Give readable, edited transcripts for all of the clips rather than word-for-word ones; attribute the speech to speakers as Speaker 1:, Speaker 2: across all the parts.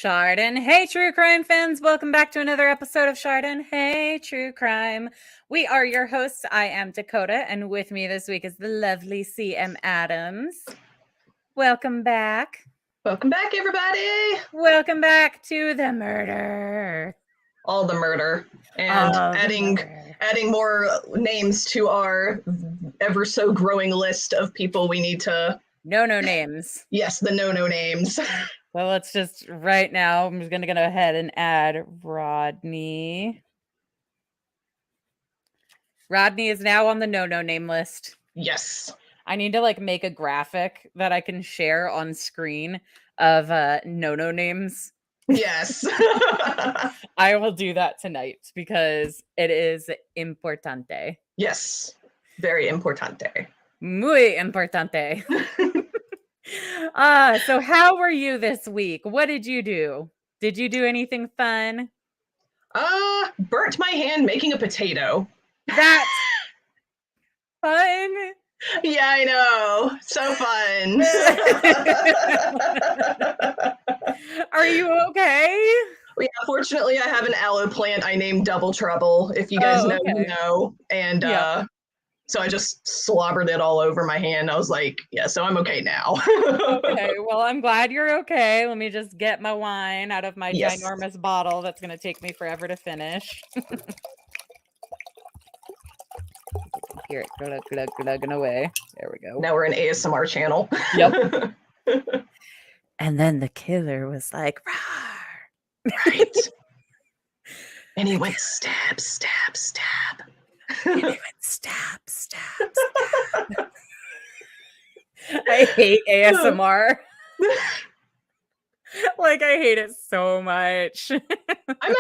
Speaker 1: Chardon. Hey, true crime fans. Welcome back to another episode of Chardon. Hey, true crime. We are your hosts. I am Dakota, and with me this week is the lovely CM Addams. Welcome back.
Speaker 2: Welcome back, everybody.
Speaker 1: Welcome back to the murder.
Speaker 2: All the murder. And adding more names to our ever so growing list of people we need to...
Speaker 1: No names.
Speaker 2: Yes, the no names.
Speaker 1: Well, let's just, right now, I'm just going to go ahead and add Rodney. Rodney is now on the no name list.
Speaker 2: Yes.
Speaker 1: I need to make a graphic that I can share on screen of no names.
Speaker 2: Yes.
Speaker 1: I will do that tonight because it is importante.
Speaker 2: Yes. Very importante.
Speaker 1: Muy importante. So how were you this week? What did you do? Did you do anything fun?
Speaker 2: Burnt my hand making a potato.
Speaker 1: That's fun.
Speaker 2: Yeah, I know. So fun.
Speaker 1: Are you okay?
Speaker 2: Yeah, fortunately, I have an aloe plant I named Double Trouble. If you guys know, you know. And so I just slobbered it all over my hand. I was like, yeah, so I'm okay now.
Speaker 1: Okay, well, I'm glad you're okay. Let me just get my wine out of my ginormous bottle that's going to take me forever to finish. Hear it glugging away. There we go.
Speaker 2: Now we're an ASMR channel.
Speaker 1: Yep. And then the killer was like, rawr.
Speaker 2: Right. And he went stab, stab, stab.
Speaker 1: And he went stab, stab, stab. I hate ASMR. I hate it so much.
Speaker 2: I'm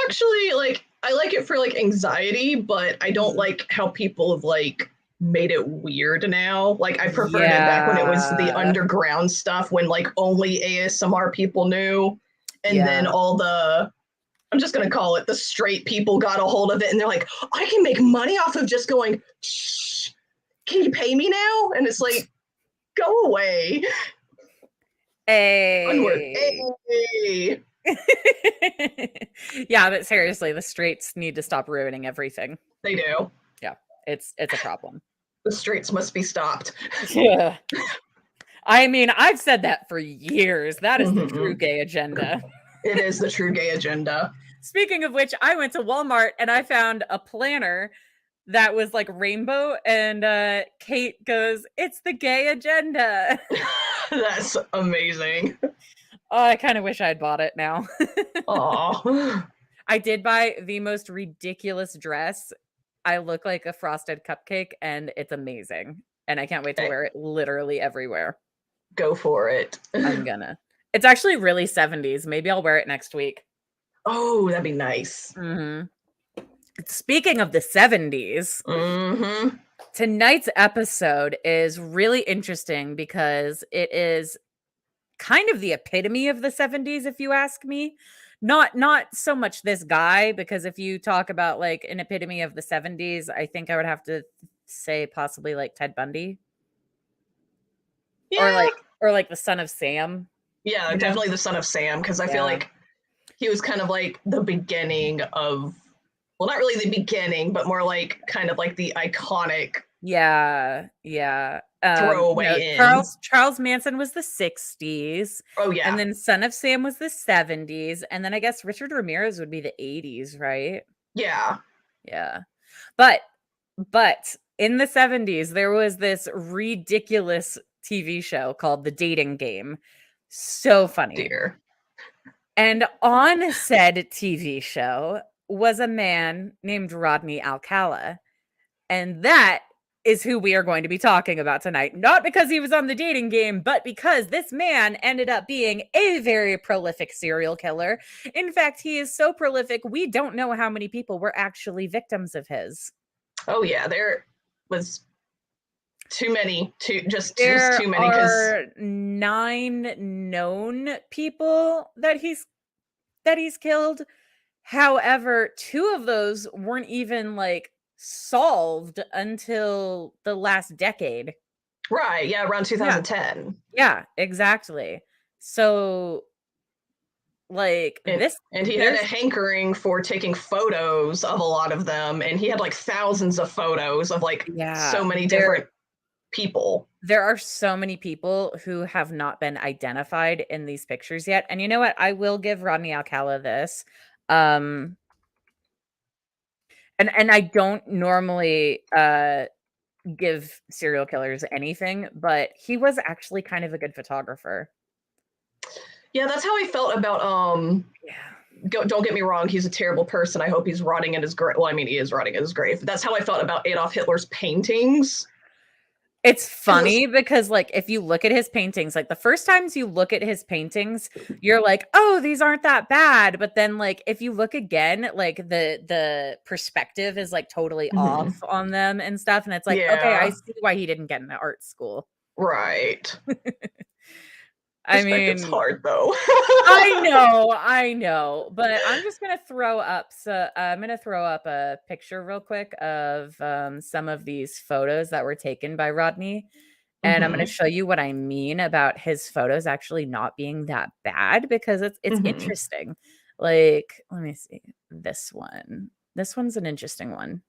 Speaker 2: actually I like it for anxiety, but I don't like how people have made it weird now. I preferred it back when it was the underground stuff, when only ASMR people knew, and then all the, I'm just gonna call it, the straight people got a hold of it, and they're like, I can make money off of just going, shh, can you pay me now? And it's like, go away.
Speaker 1: Hey.
Speaker 2: Onward. Hey.
Speaker 1: Yeah, but seriously, the straights need to stop ruining everything.
Speaker 2: They do.
Speaker 1: Yeah, it's a problem.
Speaker 2: The straights must be stopped.
Speaker 1: Yeah. I mean, I've said that for years. That is the true gay agenda.
Speaker 2: It is the true gay agenda.
Speaker 1: Speaking of which, I went to Walmart and I found a planner that was rainbow, and Kate goes, "It's the gay agenda."
Speaker 2: That's amazing.
Speaker 1: Oh, I kind of wish I'd bought it now.
Speaker 2: Aww.
Speaker 1: I did buy the most ridiculous dress. I look like a frosted cupcake, and it's amazing. And I can't wait to wear it literally everywhere.
Speaker 2: Go for it.
Speaker 1: I'm gonna. It's actually really 70s. Maybe I'll wear it next week.
Speaker 2: Oh, that'd be nice.
Speaker 1: Mm-hmm. Speaking of the 70s, tonight's episode is really interesting because it is kind of the epitome of the 70s, if you ask me. Not so much this guy, because if you talk about an epitome of the 70s, I think I would have to say possibly Ted Bundy.
Speaker 2: Yeah.
Speaker 1: Or the Son of Sam.
Speaker 2: Yeah, definitely the Son of Sam, because I feel like he was kind of the beginning of, well, not really the beginning, but more kind of the iconic throwaway in.
Speaker 1: Charles Manson was the 60s.
Speaker 2: Oh, yeah.
Speaker 1: And then Son of Sam was the 70s. And then I guess Richard Ramirez would be the 80s, right?
Speaker 2: Yeah.
Speaker 1: Yeah. But in the 70s, there was this ridiculous TV show called The Dating Game. So funny.
Speaker 2: Dear.
Speaker 1: And on said TV show was a man named Rodney Alcala. And that is who we are going to be talking about tonight. Not because he was on The Dating Game, but because this man ended up being a very prolific serial killer. In fact, he is so prolific, we don't know how many people were actually victims of his.
Speaker 2: Oh, yeah. There was too many. Just too many.
Speaker 1: There are 9 known people that he's killed. However, 2 of those weren't even solved until the last decade.
Speaker 2: Right. Yeah. Around 2010.
Speaker 1: Yeah, exactly. So Like this,
Speaker 2: and he had a hankering for taking photos of a lot of them, and he had like thousands of photos of like so many different people.
Speaker 1: There are so many people who have not been identified in these pictures yet. And you know what? I will give Rodney Alcala this. Um and I don't normally give serial killers anything, but he was actually kind of a good photographer.
Speaker 2: Yeah, that's how I felt about
Speaker 1: Yeah.
Speaker 2: don't get me wrong, he's a terrible person. I hope he's rotting in his grave. Well, I mean, he is rotting in his grave. That's how I felt about Adolf Hitler's paintings.
Speaker 1: It's funny because, like, if you look at his paintings, like, the first times you look at his paintings, you're like, "Oh, these aren't that bad," but then, like, if you look again, like, the perspective is, like, totally off on them and stuff, and it's like, "Okay, I see why he didn't get into art school."
Speaker 2: Right.
Speaker 1: I
Speaker 2: Perspective's
Speaker 1: mean,
Speaker 2: hard, though.
Speaker 1: I know, but I'm just gonna throw up a picture real quick of, some of these photos that were taken by Rodney, and I'm gonna show you what I mean about his photos actually not being that bad because it's interesting. Like, let me see, this one. This one's an interesting one.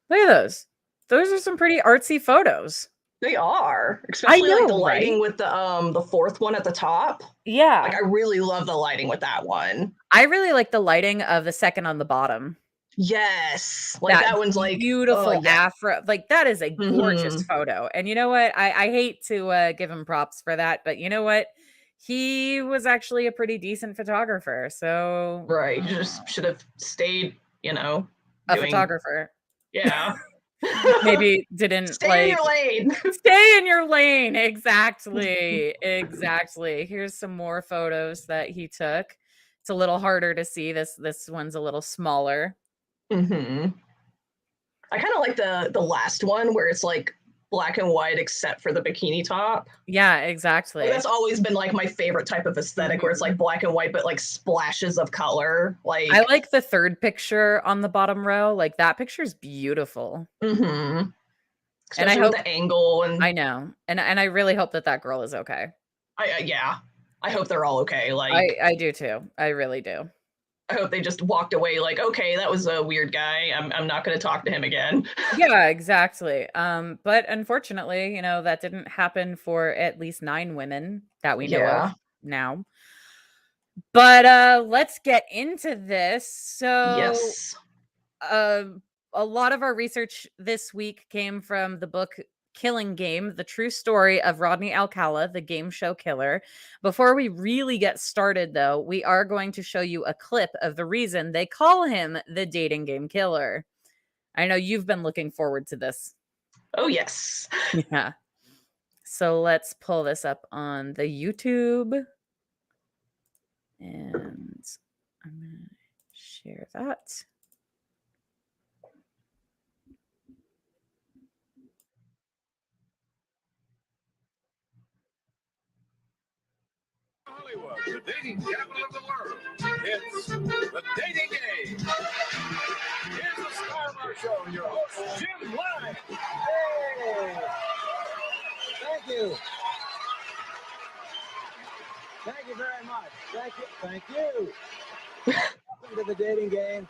Speaker 1: Look at those. Those are some pretty artsy photos.
Speaker 2: They are,
Speaker 1: I
Speaker 2: especially like the
Speaker 1: know, right?
Speaker 2: lighting with the fourth one at the top. Like
Speaker 1: Yeah.
Speaker 2: I really love the lighting with that one.
Speaker 1: I really like the lighting of the second on the bottom.
Speaker 2: Yes, like
Speaker 1: That
Speaker 2: that one's like, oh
Speaker 1: beautiful
Speaker 2: yeah.
Speaker 1: afro, like, that is a gorgeous photo, and you know what? I hate to, give him props for that, but you know what? He was actually a pretty decent photographer, so
Speaker 2: Right, you just should have stayed,
Speaker 1: a
Speaker 2: doing,
Speaker 1: photographer.
Speaker 2: yeah.
Speaker 1: Maybe didn't,
Speaker 2: Stay in your lane.
Speaker 1: stay in your lane, exactly, exactly. Here's some more photos that he took. It's a little harder to see, this one's a little smaller.
Speaker 2: I kind of like the last one where it's like black and white except for the bikini top.
Speaker 1: Yeah,
Speaker 2: Like,
Speaker 1: exactly.
Speaker 2: that's always been like my favorite type of aesthetic where it's like black and white but like splashes of color. Like
Speaker 1: I like the third picture on the bottom row, like, that picture's beautiful. And I
Speaker 2: especially with
Speaker 1: hope
Speaker 2: the angle and
Speaker 1: I know, and I really hope that that girl is okay.
Speaker 2: yeah. I hope they're all okay. Like
Speaker 1: I do too, I really do.
Speaker 2: I hope they just walked away like, okay, that was a weird guy. I'm not going to talk to him again.
Speaker 1: Yeah, exactly, but unfortunately, that didn't happen for at least 9 women that we know of
Speaker 2: Yeah.
Speaker 1: now. But, let's get into this. So,
Speaker 2: Yes.
Speaker 1: uh, a lot of our research this week came from the book Killing Game, the true story of Rodney Alcala, the game show killer. Before we really get started, though, we are going to show you a clip of the reason they call him the dating game killer. I know you've been looking forward to this.
Speaker 2: Oh, yes.
Speaker 1: Yeah. So let's pull this up on the YouTube. And I'm going to share that.
Speaker 3: Hollywood, the dating capital of the world. It's the dating game. Here's the star of our show, your host, Jim Lyne.
Speaker 4: Hey! Thank you. Thank you very much. Thank you. Thank you. Welcome to the dating game,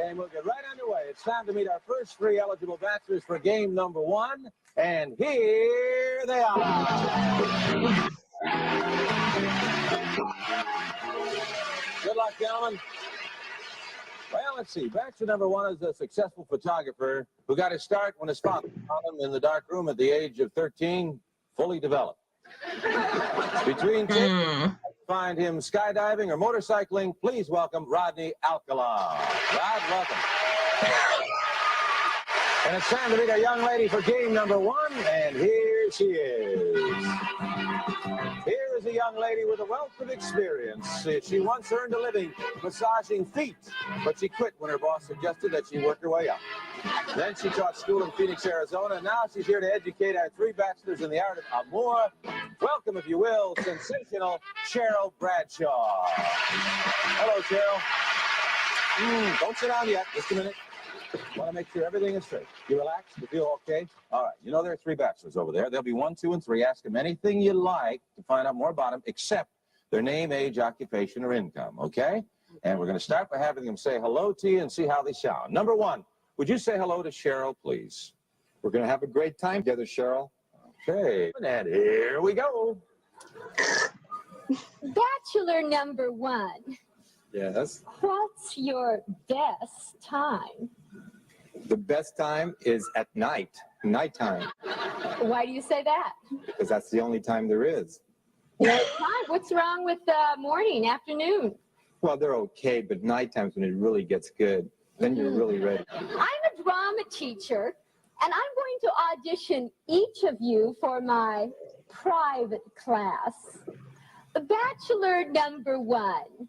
Speaker 4: and we'll get right underway. It's time to meet our first 3 eligible bachelors for game number 1, and here they are. Good luck, gentlemen. Well, let's see. Bachelor number 1 is a successful photographer who got his start when his father found him in the dark room at the age of 13, fully developed. Between find him skydiving or motorcycling, please welcome Rodney Alcala. Rod, welcome. And it's time to meet our young lady for game number 1, and here she is. Here is a young lady with a wealth of experience. She once earned a living massaging feet, but she quit when her boss suggested that she work her way up. Then she taught school in Phoenix, Arizona, and now she's here to educate our 3 bachelors in the art of amour. Welcome, if you will, sensational Cheryl Bradshaw. Hello, Cheryl. Don't sit down yet. Just a minute. Want to make sure everything is straight. You relaxed? You feel okay? All right. You know there are 3 bachelors over there. There'll be 1, 2, and 3. Ask them anything you like to find out more about them, except their name, age, occupation, or income, okay? And we're going to start by having them say hello to you and see how they sound. Number one, would you say hello to Cheryl, please?
Speaker 5: We're going to have a great time together, Cheryl.
Speaker 4: Okay, and here we go.
Speaker 6: Bachelor number one,
Speaker 5: Yes.
Speaker 6: what's your best time?
Speaker 5: The best time is at night, nighttime,
Speaker 6: Why do you say that?
Speaker 5: because that's the only time there is.
Speaker 6: What time? What's wrong with morning, afternoon?
Speaker 5: Well, they're okay, but nighttime's when it really gets good. Then you're really ready.
Speaker 6: I'm a drama teacher, and I'm going to audition each of you for my private class. Bachelor number one,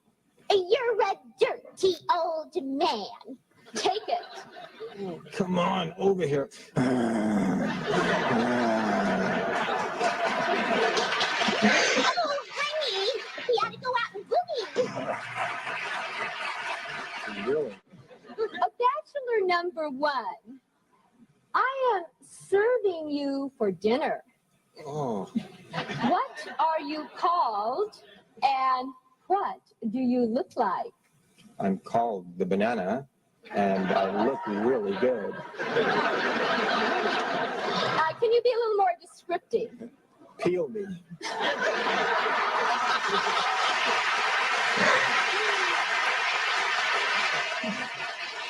Speaker 6: you're a dirty old man. Take it.
Speaker 5: Come on, over here.
Speaker 6: Oh, honey, we ought to go out and boogie.
Speaker 5: Really?
Speaker 6: Bachelor number one, I am serving you for dinner.
Speaker 5: Oh,
Speaker 6: What are you called, and what do you look like?
Speaker 5: I'm called the banana, and I look really good.
Speaker 6: Can you be a little more descriptive?
Speaker 5: Peel me.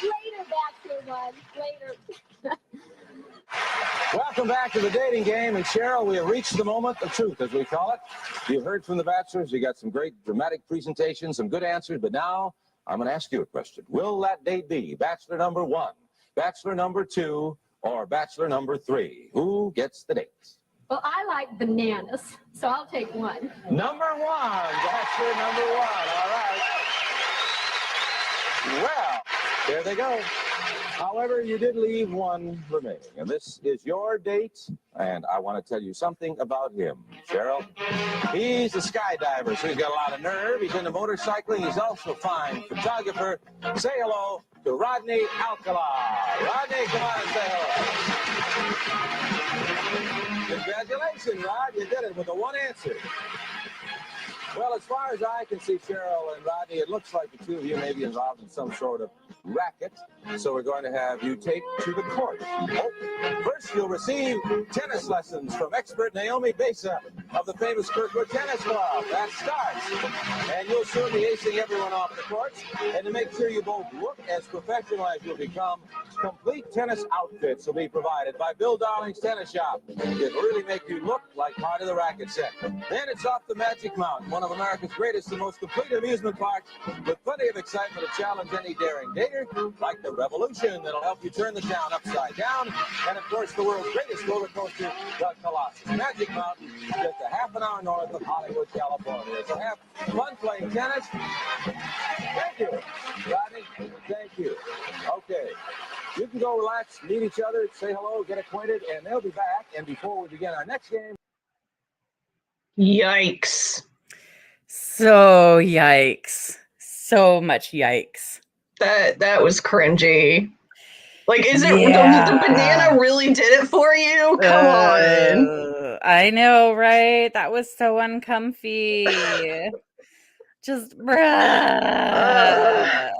Speaker 6: Later, Bachelor one, later.
Speaker 4: Welcome back to the dating game. And Cheryl, we have reached the moment of truth, as we call it. You've heard from the bachelors. You got some great dramatic presentations, some good answers. But now I'm going to ask you a question. Will that date be bachelor number one, bachelor number two, or bachelor number three? Who gets the date?
Speaker 6: Well, I like bananas, so I'll take one.
Speaker 4: Number one, bachelor number one. All right. Well, there they go. However, you did leave one remaining, and this is your date, and I want to tell you something about him, Cheryl. He's a skydiver, so he's got a lot of nerve. He's into motorcycling. He's also a fine photographer. Say hello to Rodney Alcala. Rodney, come on and say hello. Congratulations, Rod. You did it with a one answer. Well, as far as I can see, Cheryl and Rodney, it looks like the two of you may be involved in some sort of racket. So we're going to have you take to the court. Oh, first, you'll receive tennis lessons from expert Naomi Besa of the famous Kirkwood Tennis Club. That starts. And you'll soon be acing everyone off the courts. And to make sure you both look as professional as you'll become, complete tennis outfits will be provided by Bill Darling's Tennis Shop. It'll really make you look like part of the racket set. Then it's off the Magic Mountain, one of America's greatest and most complete amusement parks, with plenty of excitement to challenge any daring dater, like the Revolution that'll help you turn the town upside down, and of course the world's greatest roller coaster, the Colossus. Magic Mountain, just a half an hour north of Hollywood, California. So have fun playing tennis. Thank you, Rodney. Thank you. Okay. You can go relax, meet each other, say hello, get acquainted, and they'll be back. And before we begin our next game.
Speaker 2: Yikes.
Speaker 1: So yikes. So much yikes.
Speaker 2: That was cringy. Like, is it
Speaker 1: Yeah.
Speaker 2: the banana really did it for you? Come on.
Speaker 1: I know, right? That was so uncomfy. Just bruh.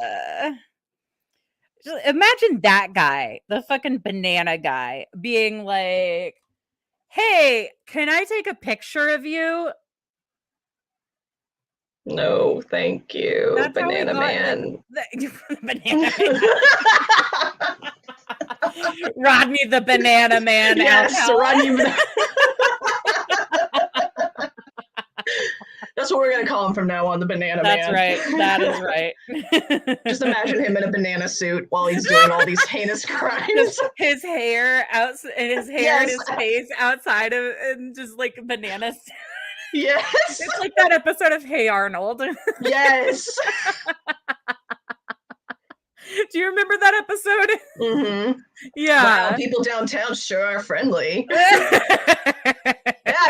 Speaker 1: Just imagine that guy, the fucking banana guy, being like, hey, can I take a picture of you?
Speaker 2: No, thank you,
Speaker 1: That's how we
Speaker 2: Banana
Speaker 1: got
Speaker 2: Man.
Speaker 1: Banana Man. Rodney the Banana Man.
Speaker 2: Yes,
Speaker 1: Alcala.
Speaker 2: Rodney. That's what we're gonna call him from now on, the Banana
Speaker 1: That's
Speaker 2: Man.
Speaker 1: right. That is right.
Speaker 2: Just imagine him in a banana suit while he's doing all these heinous crimes.
Speaker 1: Just his hair out and his hair
Speaker 2: Yes.
Speaker 1: and his face outside of and just like bananas.
Speaker 2: Yes.
Speaker 1: It's like that episode of Hey Arnold.
Speaker 2: Yes.
Speaker 1: Do you remember that episode?
Speaker 2: Mm-hmm.
Speaker 1: Yeah.
Speaker 2: Wow, people downtown sure are friendly. Yeah,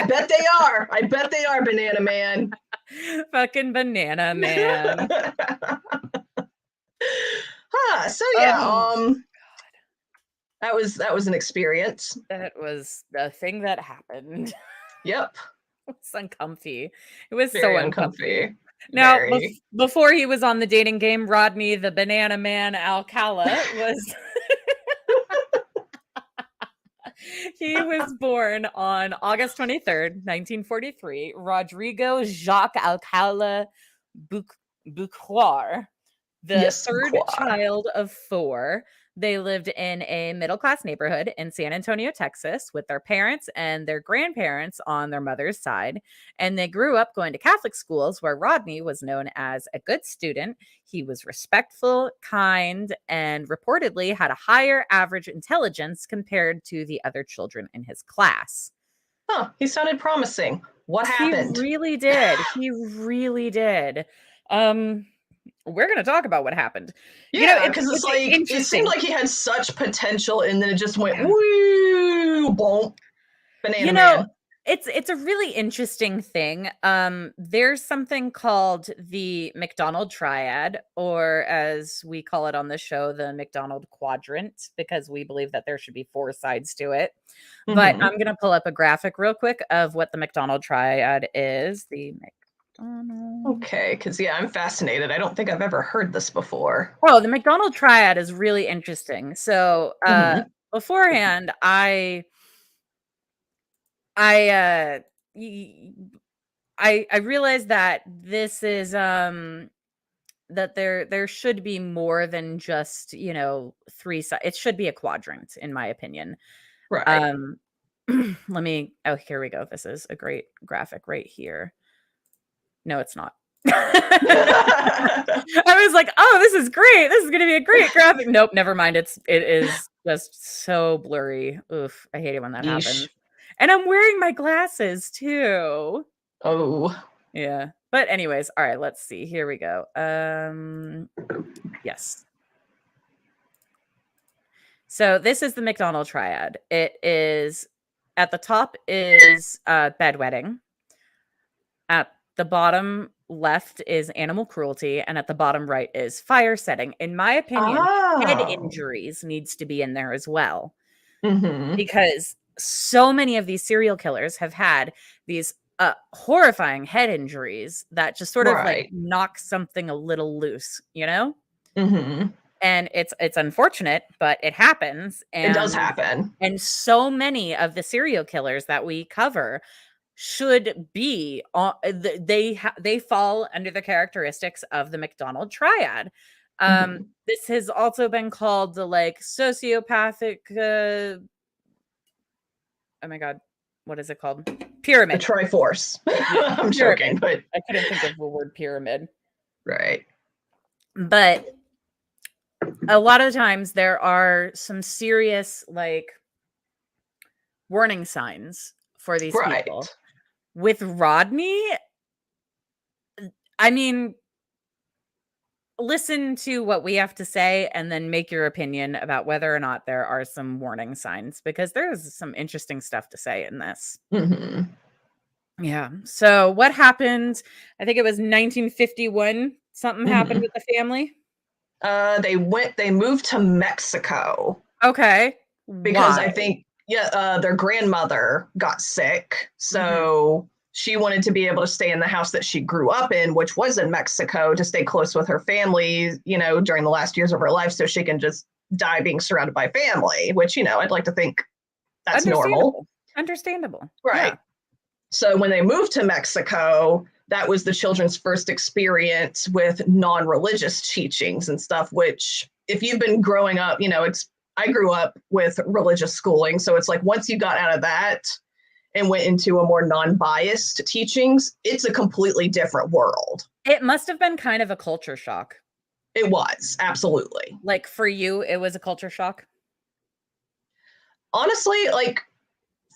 Speaker 2: I bet they are. I bet they are, Banana Man.
Speaker 1: Fucking Banana Man.
Speaker 2: So yeah,
Speaker 1: Oh,
Speaker 2: that was an experience.
Speaker 1: That was the thing that happened.
Speaker 2: Yep.
Speaker 1: was uncomfy. It was
Speaker 2: Very
Speaker 1: so uncomfy.
Speaker 2: uncomfy.
Speaker 1: Now,
Speaker 2: Very.
Speaker 1: before he was on the dating game, Rodney the Banana Man Alcala was he was born on August 23rd, 1943. Rodrigo Jacques Alcala Buchoir, the
Speaker 2: Yes,
Speaker 1: third
Speaker 2: Buchoir.
Speaker 1: child of 4. They lived in a middle-class neighborhood in San Antonio, Texas, with their parents and their grandparents on their mother's side. And they grew up going to Catholic schools where Rodney was known as a good student. He was respectful, kind, and reportedly had a higher average intelligence compared to the other children in his class.
Speaker 2: Huh, he sounded promising. What happened?
Speaker 1: He really did. He really did. We're going to talk about what happened.
Speaker 2: Yeah, because it's like it
Speaker 1: interesting.
Speaker 2: seemed like he had such potential, and then it just went woo, boom, banana man.
Speaker 1: It's a really interesting thing. There's something called the McDonald's Triad, or as we call it on the show, the McDonald's Quadrant, because we believe that there should be 4 sides to it. But I'm going to pull up a graphic real quick of what the McDonald's Triad is.
Speaker 2: Okay, because I'm fascinated. I don't think I've ever heard this before.
Speaker 1: Oh, the McDonald's Triad is really interesting. So beforehand, I realized that this is that there should be more than just 3 sides. It should be a quadrant, in my opinion.
Speaker 2: Right.
Speaker 1: Here we go. This is a great graphic right here. No, it's not. I was like, oh, this is great. This is going to be a great graphic. Nope, never mind. It is just so blurry. Oof, I hate it when that happens. And I'm wearing my glasses too.
Speaker 2: Oh.
Speaker 1: Yeah. But anyways, all right, let's see. Here we go. Yes. So this is the McDonald's Triad. It is at the top is bedwetting. At the bottom left is animal cruelty, and at the bottom right is fire setting. In my opinion, head injuries needs to be in there as well. Because so many of these serial killers have had these horrifying head injuries that just sort of like knock something a little loose, And it's unfortunate, but it happens. And
Speaker 2: it does happen.
Speaker 1: And so many of the serial killers that we cover should be they fall under the characteristics of the McDonald's Triad. This has also been called the sociopathic oh my god, what is it called? Pyramid.
Speaker 2: The Triforce. I'm joking, but
Speaker 1: I couldn't think of the word pyramid.
Speaker 2: Right.
Speaker 1: But a lot of times there are some serious warning signs for these people. With Rodney, I mean, listen to what we have to say and then make your opinion about whether or not there are some warning signs, because there's some interesting stuff to say in this. Yeah. So what happened? I think it was 1951. Something happened with the family.
Speaker 2: They moved to Mexico.
Speaker 1: Okay.
Speaker 2: Because I think their grandmother got sick, so she wanted to be able to stay in the house that she grew up in, which was in Mexico, to stay close with her family, during the last years of her life, so she can just die being surrounded by family, which, I'd like to think that's normal.
Speaker 1: Understandable.
Speaker 2: Right. Yeah. So when they moved to Mexico, that was the children's first experience with non-religious teachings and stuff, which if you've been growing up, I grew up with religious schooling. So it's like once you got out of that and went into a more non-biased teachings, it's a completely different world.
Speaker 1: It must have been kind of a culture shock.
Speaker 2: It was, absolutely.
Speaker 1: For you, it was a culture shock?
Speaker 2: Honestly,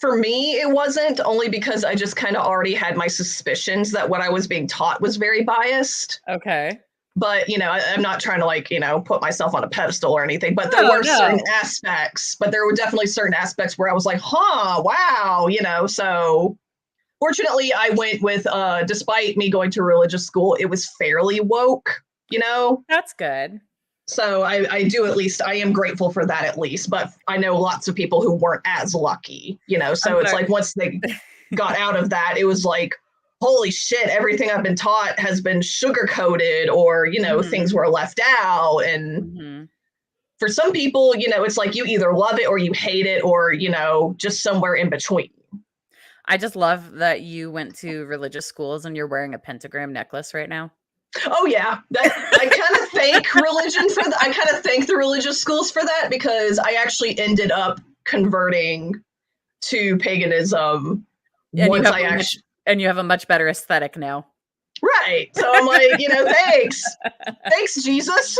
Speaker 2: for me, it wasn't, only because I just kind of already had my suspicions that what I was being taught was very biased.
Speaker 1: Okay.
Speaker 2: But, I'm not trying to put myself on a pedestal or anything, but there were certain aspects, but there were definitely certain aspects where I was like, wow, so fortunately I went with, despite me going to religious school, it was fairly woke,
Speaker 1: That's good.
Speaker 2: So I am grateful for that at least, but I know lots of people who weren't as lucky, so it's like once they got out of that, it was like, holy shit, everything I've been taught has been sugar-coated, or, you know, things were left out. And for some people, you know, it's like you either love it or you hate it, or, you know, just somewhere in between.
Speaker 1: I just love that you went to religious schools and you're wearing a pentagram necklace right now.
Speaker 2: Oh yeah, I kind of thank religion for that. I kind of thank the religious schools for that, because I actually ended up converting to paganism
Speaker 1: And
Speaker 2: once I actually.
Speaker 1: And you have a much better aesthetic now.
Speaker 2: Right. So I'm like, you know, thanks. Thanks, Jesus.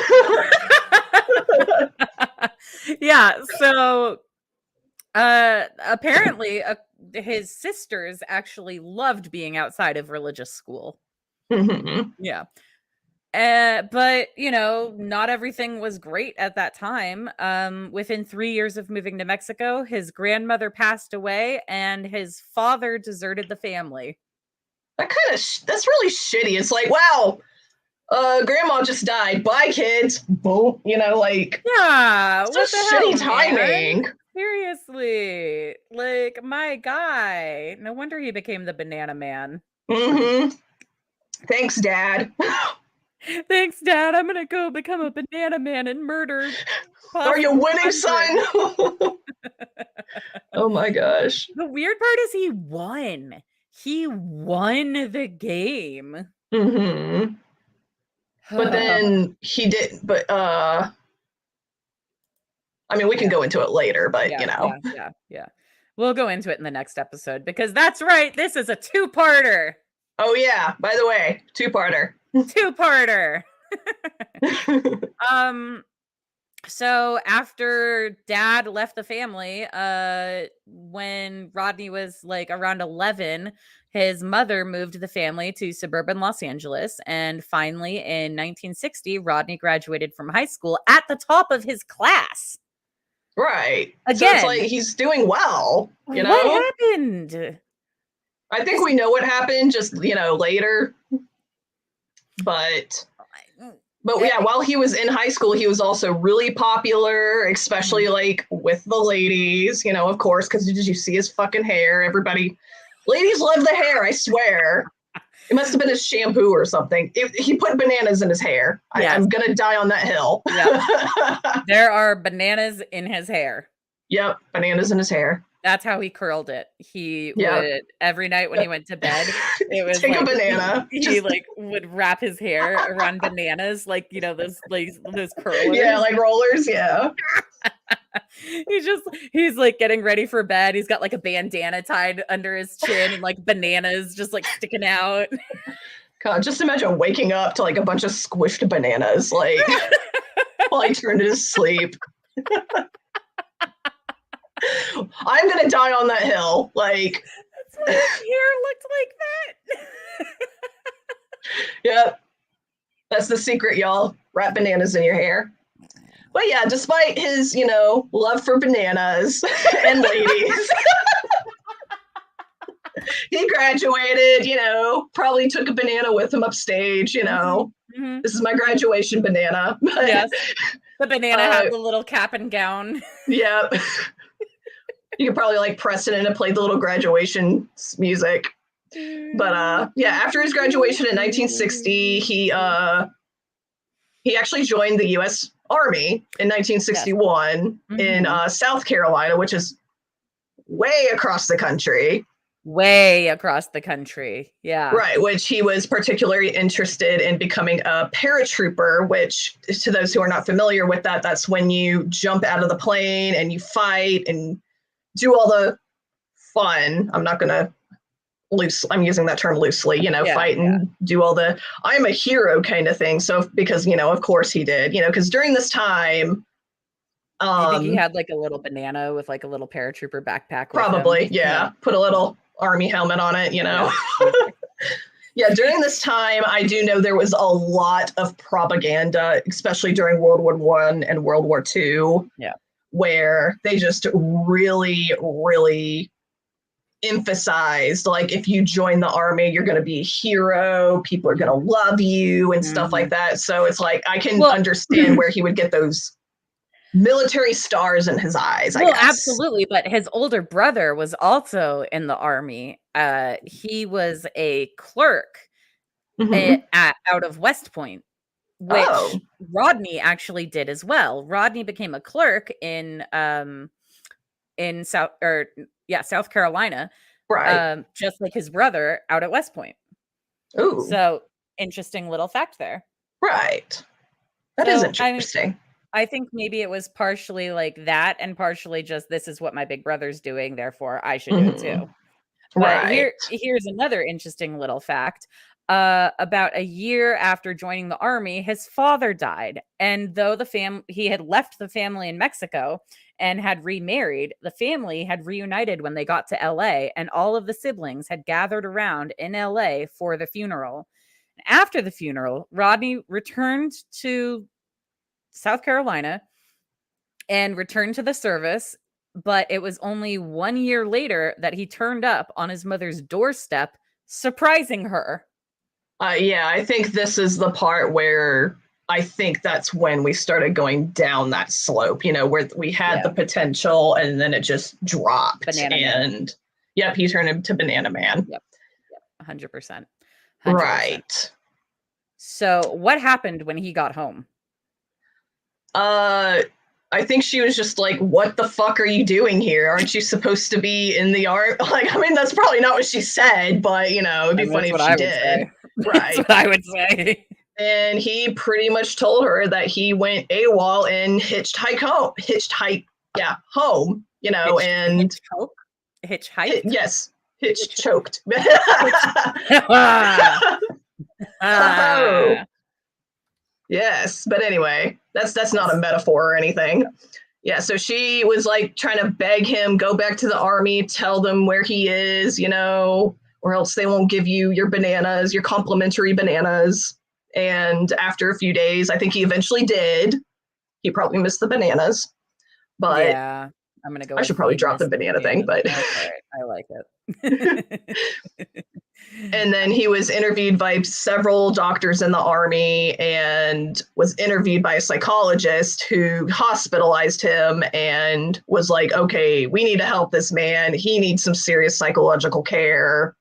Speaker 1: Yeah. So apparently his sisters actually loved being outside of religious school. Yeah. But, you know, not everything was great at that time. Within 3 years of moving to Mexico, his grandmother passed away and his father deserted the family.
Speaker 2: That kind of, that's really shitty. It's like, wow, grandma just died. Bye, kids. Boom. You know, like,
Speaker 1: yeah,
Speaker 2: what the shitty
Speaker 1: hell,
Speaker 2: timing.
Speaker 1: Man? Seriously, like, my guy. No wonder he became the banana man.
Speaker 2: Thanks, Dad.
Speaker 1: Thanks, Dad. I'm gonna go become a banana man and murder.
Speaker 2: Are you winning, son? Oh my gosh.
Speaker 1: The weird part is he won. He won the game.
Speaker 2: But then he didn't. But I mean, we can go into it later. But you know,
Speaker 1: yeah. We'll go into it in the next episode, because that's right. This is a two-parter.
Speaker 2: Oh yeah. By the way, two-parter.
Speaker 1: Two-parter. So after Dad left the family, when Rodney was like around 11, his mother moved the family to suburban Los Angeles. And finally, in 1960, Rodney graduated from high school at the top of his class.
Speaker 2: Right.
Speaker 1: Again,
Speaker 2: so it's like he's doing well. You know
Speaker 1: what happened?
Speaker 2: I think we know what happened, just, you know, later. But yeah, while he was in high school, he was also really popular, especially like with the ladies, you know, of course, because did you see his fucking hair? Everybody, ladies love the hair, I swear. It must have been his shampoo or something. He put bananas in his hair. Yes. I'm going to die on that hill.
Speaker 1: Yep. There are bananas in his hair.
Speaker 2: Yep, bananas in his hair.
Speaker 1: That's how he curled it. He would, every night when he went to bed, it was
Speaker 2: take
Speaker 1: like,
Speaker 2: a banana.
Speaker 1: He like would wrap his hair around bananas, like, you know, those curlers.
Speaker 2: Yeah, like rollers. Yeah.
Speaker 1: He's like getting ready for bed. He's got like a bandana tied under his chin and like bananas just like sticking out.
Speaker 2: God, just imagine waking up to like a bunch of squished bananas, like while he turned to sleep. I'm gonna die on that hill. Like,
Speaker 1: that's what his hair looked like that.
Speaker 2: Yep. That's the secret, y'all. Wrap bananas in your hair. But yeah, despite his, you know, love for bananas and ladies, he graduated, you know, probably took a banana with him upstage, you know. This is my graduation banana.
Speaker 1: Yes. The banana had the little cap and gown.
Speaker 2: Yep. You could probably like press it in and play the little graduation music. But yeah, after his graduation in 1960, he actually joined the U.S. Army in 1961 in South Carolina, which is way across the country.
Speaker 1: Way across the country. Yeah.
Speaker 2: Right. Which he was particularly interested in becoming a paratrooper, which to those who are not familiar with that, that's when you jump out of the plane and you fight and do all the fun. I'm using that term loosely, you know, fight and do all the I'm a hero kind of thing. So because, you know, of course he did, you know, because during this time,
Speaker 1: I think he had like a little banana with like a little paratrooper backpack.
Speaker 2: Probably. Yeah. Put a little army helmet on it, you know. Yeah. During this time, I do know there was a lot of propaganda, especially during World War I and World War II.
Speaker 1: Yeah.
Speaker 2: Where they just really, really emphasized, like, if you join the army, you're going to be a hero. People are going to love you and stuff like that. So it's like, I can understand where he would get those military stars in his eyes, I
Speaker 1: Well,
Speaker 2: guess.
Speaker 1: absolutely. But his older brother was also in the army. He was a clerk
Speaker 2: Mhm.
Speaker 1: out of West Point, which
Speaker 2: Oh,
Speaker 1: Rodney actually did as well. Rodney became a clerk in South Carolina,
Speaker 2: right.
Speaker 1: just like his brother out at West Point.
Speaker 2: Ooh,
Speaker 1: So interesting little fact there.
Speaker 2: right. That is
Speaker 1: So
Speaker 2: interesting.
Speaker 1: I think maybe it was partially like that, and partially just this is what my big brother's doing, therefore I should do it too.
Speaker 2: Mhm.
Speaker 1: But
Speaker 2: Right.
Speaker 1: here's another interesting little fact. About a year after joining the army, his father died. And though he had left the family in Mexico and had remarried, the family had reunited when they got to LA, and all of the siblings had gathered around in LA for the funeral. After the funeral, Rodney returned to South Carolina and returned to the service, but it was only 1 year later that he turned up on his mother's doorstep, surprising her.
Speaker 2: Yeah, I think this is the part where I think that's when we started going down that slope, where we had the
Speaker 1: Yeah.
Speaker 2: potential and then it just dropped.
Speaker 1: Banana Man.
Speaker 2: And yep, he turned into Banana Man.
Speaker 1: Yep. 100%. 100%.
Speaker 2: Right.
Speaker 1: So, what happened when he got home?
Speaker 2: I think she was just like, what the fuck are you doing here? Aren't you supposed to be in the art? Like, I mean, that's probably not what she said, but it'd be funny if she did. Right.
Speaker 1: That's what I would say.
Speaker 2: And he pretty much told her that he went AWOL and home, and
Speaker 1: Hitchhiked?
Speaker 2: yes, hitch choked.
Speaker 1: Ah.
Speaker 2: Yes, but anyway, that's not a metaphor or anything. Yeah, so she was like trying to beg him, go back to the army, tell them where he is, or else they won't give you your bananas, your complimentary bananas. And after a few days, I think he eventually did. He probably missed the bananas, but
Speaker 1: Yeah, I'm gonna go.
Speaker 2: I should probably drop the banana thing, but
Speaker 1: I like it.
Speaker 2: And then he was interviewed by several doctors in the army and was interviewed by a psychologist who hospitalized him and was like, okay, we need to help this man. He needs some serious psychological care.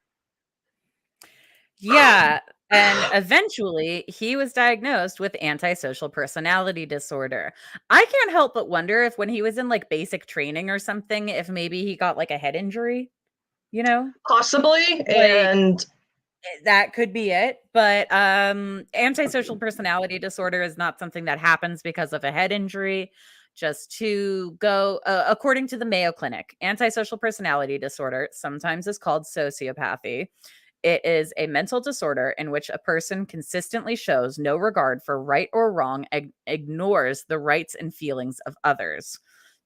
Speaker 1: Yeah. And eventually he was diagnosed with antisocial personality disorder. I can't help but wonder if when he was in like basic training or something, if maybe he got like a head injury,
Speaker 2: Possibly. And
Speaker 1: that could be it. But antisocial personality disorder is not something that happens because of a head injury. Just to go, according to the Mayo Clinic, antisocial personality disorder sometimes is called sociopathy. It is a mental disorder in which a person consistently shows no regard for right or wrong and ignores the rights and feelings of others.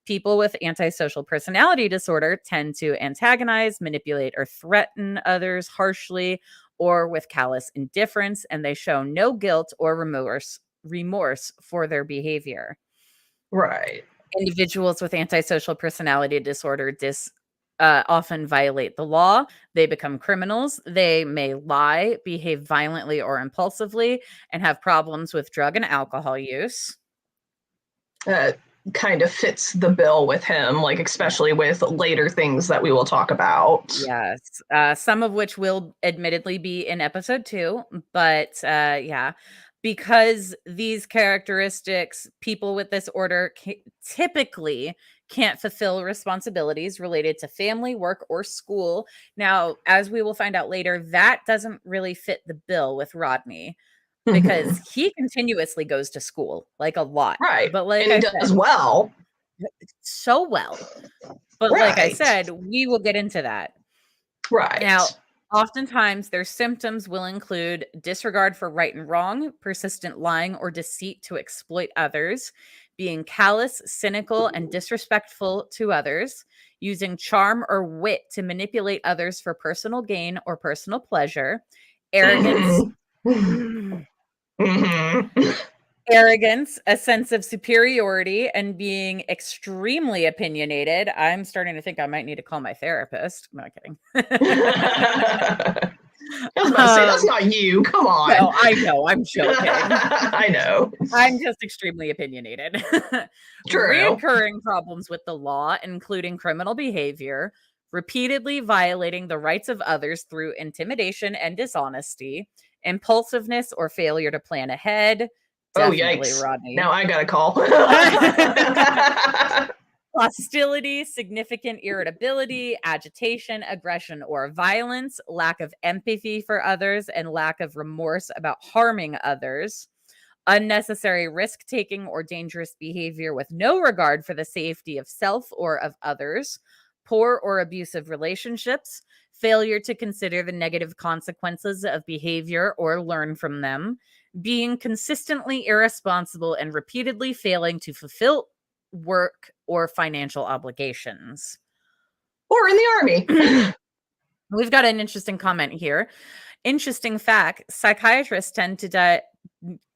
Speaker 1: People with antisocial personality disorder tend to antagonize, manipulate, or threaten others harshly or with callous indifference, and they show no guilt or remorse for their behavior.
Speaker 2: right.
Speaker 1: Individuals with antisocial personality disorder often violate the law. They become criminals. They may lie, behave violently or impulsively, and have problems with drug and alcohol use.
Speaker 2: Kind of fits the bill with him, like especially with later things that we will talk about.
Speaker 1: Yes. Some of which will admittedly be in episode 2, but yeah. Because these characteristics, people with this order typically can't fulfill responsibilities related to family, work, or school. Now, as we will find out later, that doesn't really fit the bill with Rodney because he continuously goes to school, like a lot.
Speaker 2: Right.
Speaker 1: But like
Speaker 2: and he does well.
Speaker 1: So well. But like I said, we will get into that.
Speaker 2: Right.
Speaker 1: Now, oftentimes, their symptoms will include disregard for right and wrong, persistent lying or deceit to exploit others, being callous, cynical, and disrespectful to others, using charm or wit to manipulate others for personal gain or personal pleasure, arrogance, arrogance, a sense of superiority, and being extremely opinionated. I'm starting to think I might need to call my therapist. I'm not kidding.
Speaker 2: I was about to say, that's not you. Come on.
Speaker 1: No, I know. I'm joking.
Speaker 2: I know.
Speaker 1: I'm just extremely opinionated.
Speaker 2: True.
Speaker 1: Reoccurring problems with the law, including criminal behavior, repeatedly violating the rights of others through intimidation and dishonesty, impulsiveness or failure to plan ahead. Definitely,
Speaker 2: yikes.
Speaker 1: Rodney.
Speaker 2: Now I got a call.
Speaker 1: Hostility, significant irritability, agitation, aggression, or violence, lack of empathy for others, and lack of remorse about harming others, unnecessary risk taking or dangerous behavior with no regard for the safety of self or of others, poor or abusive relationships, failure to consider the negative consequences of behavior or learn from them, being consistently irresponsible and repeatedly failing to fulfill work or financial obligations.
Speaker 2: Or in the army.
Speaker 1: We've got an interesting comment here. Interesting fact, psychiatrists tend to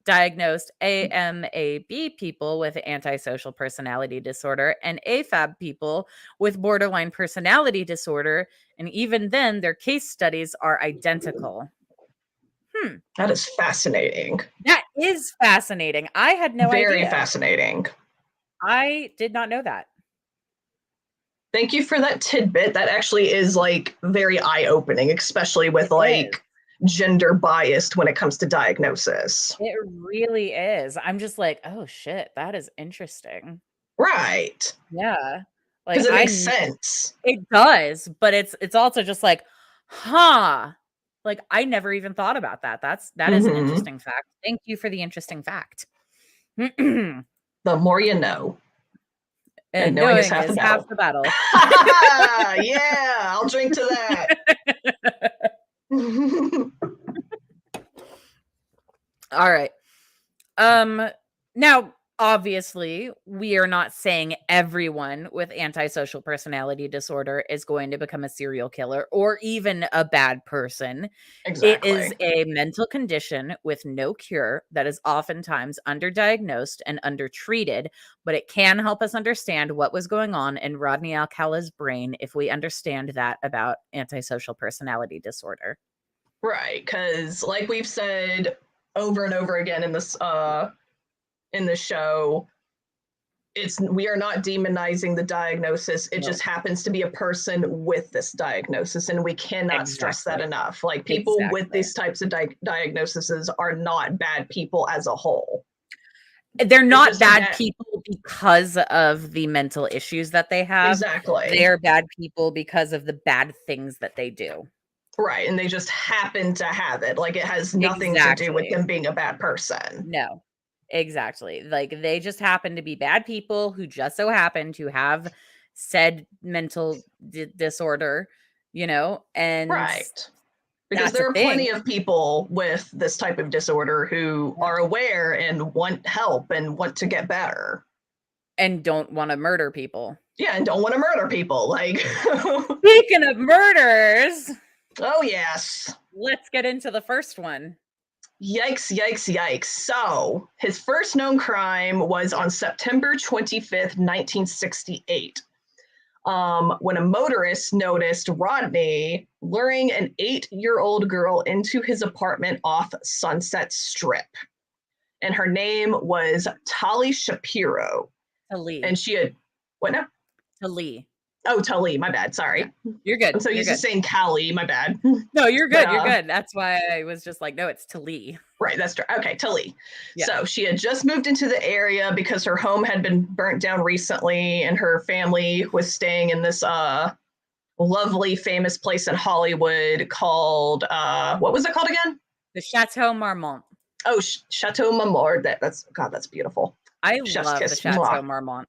Speaker 1: diagnose AMAB people with antisocial personality disorder and AFAB people with borderline personality disorder, and even then their case studies are identical.
Speaker 2: That is fascinating.
Speaker 1: That is fascinating. I had no idea.
Speaker 2: Very fascinating.
Speaker 1: I did not know that.
Speaker 2: Thank you for that tidbit. That actually is like very eye-opening, especially with gender biased when it comes to diagnosis.
Speaker 1: It really is. I'm just like, oh shit, that is interesting.
Speaker 2: Right.
Speaker 1: Yeah. Like
Speaker 2: Because it makes sense.
Speaker 1: It does, but it's also just like, huh. Like I never even thought about that. That is an interesting fact. Thank you for the interesting fact.
Speaker 2: The more you know.
Speaker 1: And knowing is half the battle.
Speaker 2: Yeah, I'll drink to that.
Speaker 1: All right. Now, obviously, we are not saying everyone with antisocial personality disorder is going to become a serial killer or even a bad person.
Speaker 2: Exactly.
Speaker 1: It is a mental condition with no cure that is oftentimes underdiagnosed and undertreated, but it can help us understand what was going on in Rodney Alcala's brain if we understand that about antisocial personality disorder.
Speaker 2: Right, because like we've said over and over again in this show, we are not demonizing the diagnosis. It just happens to be a person with this diagnosis, and we cannot stress that enough. Like people with these types of diagnoses are not bad people as a whole.
Speaker 1: They're not bad people because of the mental issues that they have.
Speaker 2: Exactly.
Speaker 1: They're bad people because of the bad things that they do.
Speaker 2: Right, and they just happen to have it. Like it has nothing to do with them being a bad person.
Speaker 1: No. Exactly. Like they just happen to be bad people who just so happen to have said mental disorder, and
Speaker 2: right. Because there are plenty of people with this type of disorder who are aware and want help and want to get better.
Speaker 1: And don't want to murder people.
Speaker 2: Yeah, and don't want to murder people. Like
Speaker 1: speaking of murders.
Speaker 2: Oh yes.
Speaker 1: Let's get into the first one.
Speaker 2: Yikes, yikes, yikes. So his first known crime was on September 25th, 1968. When a motorist noticed Rodney luring an 8-year-old girl into his apartment off Sunset Strip. And her name was Tali Shapiro.
Speaker 1: Tali.
Speaker 2: And she had, what now?
Speaker 1: Tali.
Speaker 2: Oh, Tali, my bad. Sorry.
Speaker 1: Yeah, you're good.
Speaker 2: I'm so used to saying Callie, my bad.
Speaker 1: No, you're good. You're good. That's why I was just like, no, it's Tali.
Speaker 2: Right, that's true. Okay, Tali.
Speaker 1: Yeah.
Speaker 2: So she had just moved into the area because her home had been burnt down recently, and her family was staying in this lovely, famous place in Hollywood called, what was it called again?
Speaker 1: The Chateau Marmont.
Speaker 2: Oh, Chateau Marmont. That's beautiful.
Speaker 1: I love the Chateau Marmont.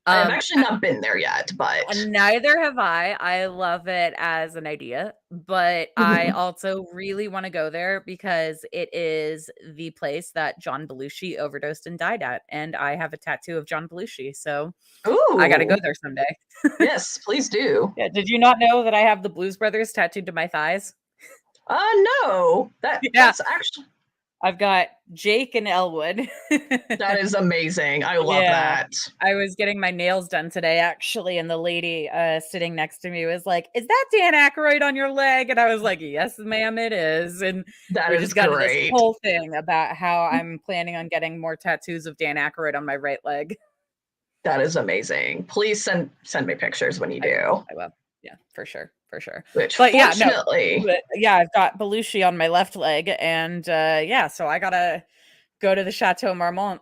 Speaker 2: I've actually not been there yet, but
Speaker 1: neither have I. I love it as an idea, but I also really want to go there because it is the place that John Belushi overdosed and died at, and I have a tattoo of John Belushi, so I got to go there someday.
Speaker 2: Yes, please do.
Speaker 1: Yeah, did you not know that I have the Blues Brothers tattooed to my thighs?
Speaker 2: No, that's actually.
Speaker 1: I've got Jake and Elwood.
Speaker 2: That is amazing. I love that.
Speaker 1: I was getting my nails done today, actually, and the lady sitting next to me was like, "Is that Dan Aykroyd on your leg?" And I was like, "Yes, ma'am, it is." And
Speaker 2: That
Speaker 1: we
Speaker 2: is
Speaker 1: just got into this
Speaker 2: great.
Speaker 1: whole thing about how I'm planning on getting more tattoos of Dan Aykroyd on my right leg.
Speaker 2: That is amazing. Please send me pictures when you do.
Speaker 1: I will. Yeah, for sure.
Speaker 2: Which,
Speaker 1: But
Speaker 2: fortunately,
Speaker 1: I've got Belushi on my left leg, and so I gotta go to the Chateau Marmont.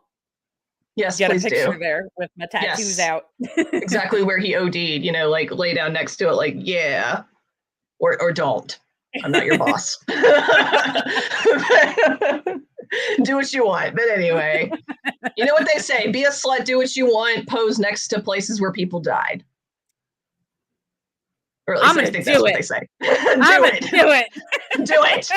Speaker 2: yes,
Speaker 1: Get a
Speaker 2: please
Speaker 1: picture
Speaker 2: do.
Speaker 1: there with my tattoos
Speaker 2: Yes.
Speaker 1: out.
Speaker 2: Exactly where he OD'd, you know, like lay down next to it, like, yeah, or don't. I'm not your boss. Do what you want. But anyway, you know what they say, be a slut, do what you want, pose next to places where people died. Or at least I think that's what they say. Do it. Do it.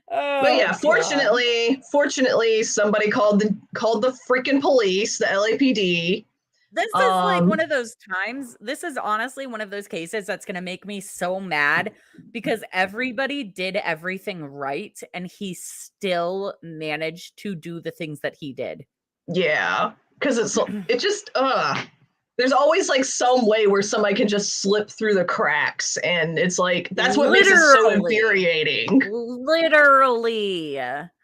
Speaker 2: But yeah, fortunately, somebody called the freaking police, the LAPD.
Speaker 1: This is like one of those times. This is honestly one of those cases that's going to make me so mad because everybody did everything right and he still managed to do the things that he did.
Speaker 2: Yeah, because it just there's always like some way where somebody can just slip through the cracks, and it's like that's what makes it so infuriating.
Speaker 1: Literally.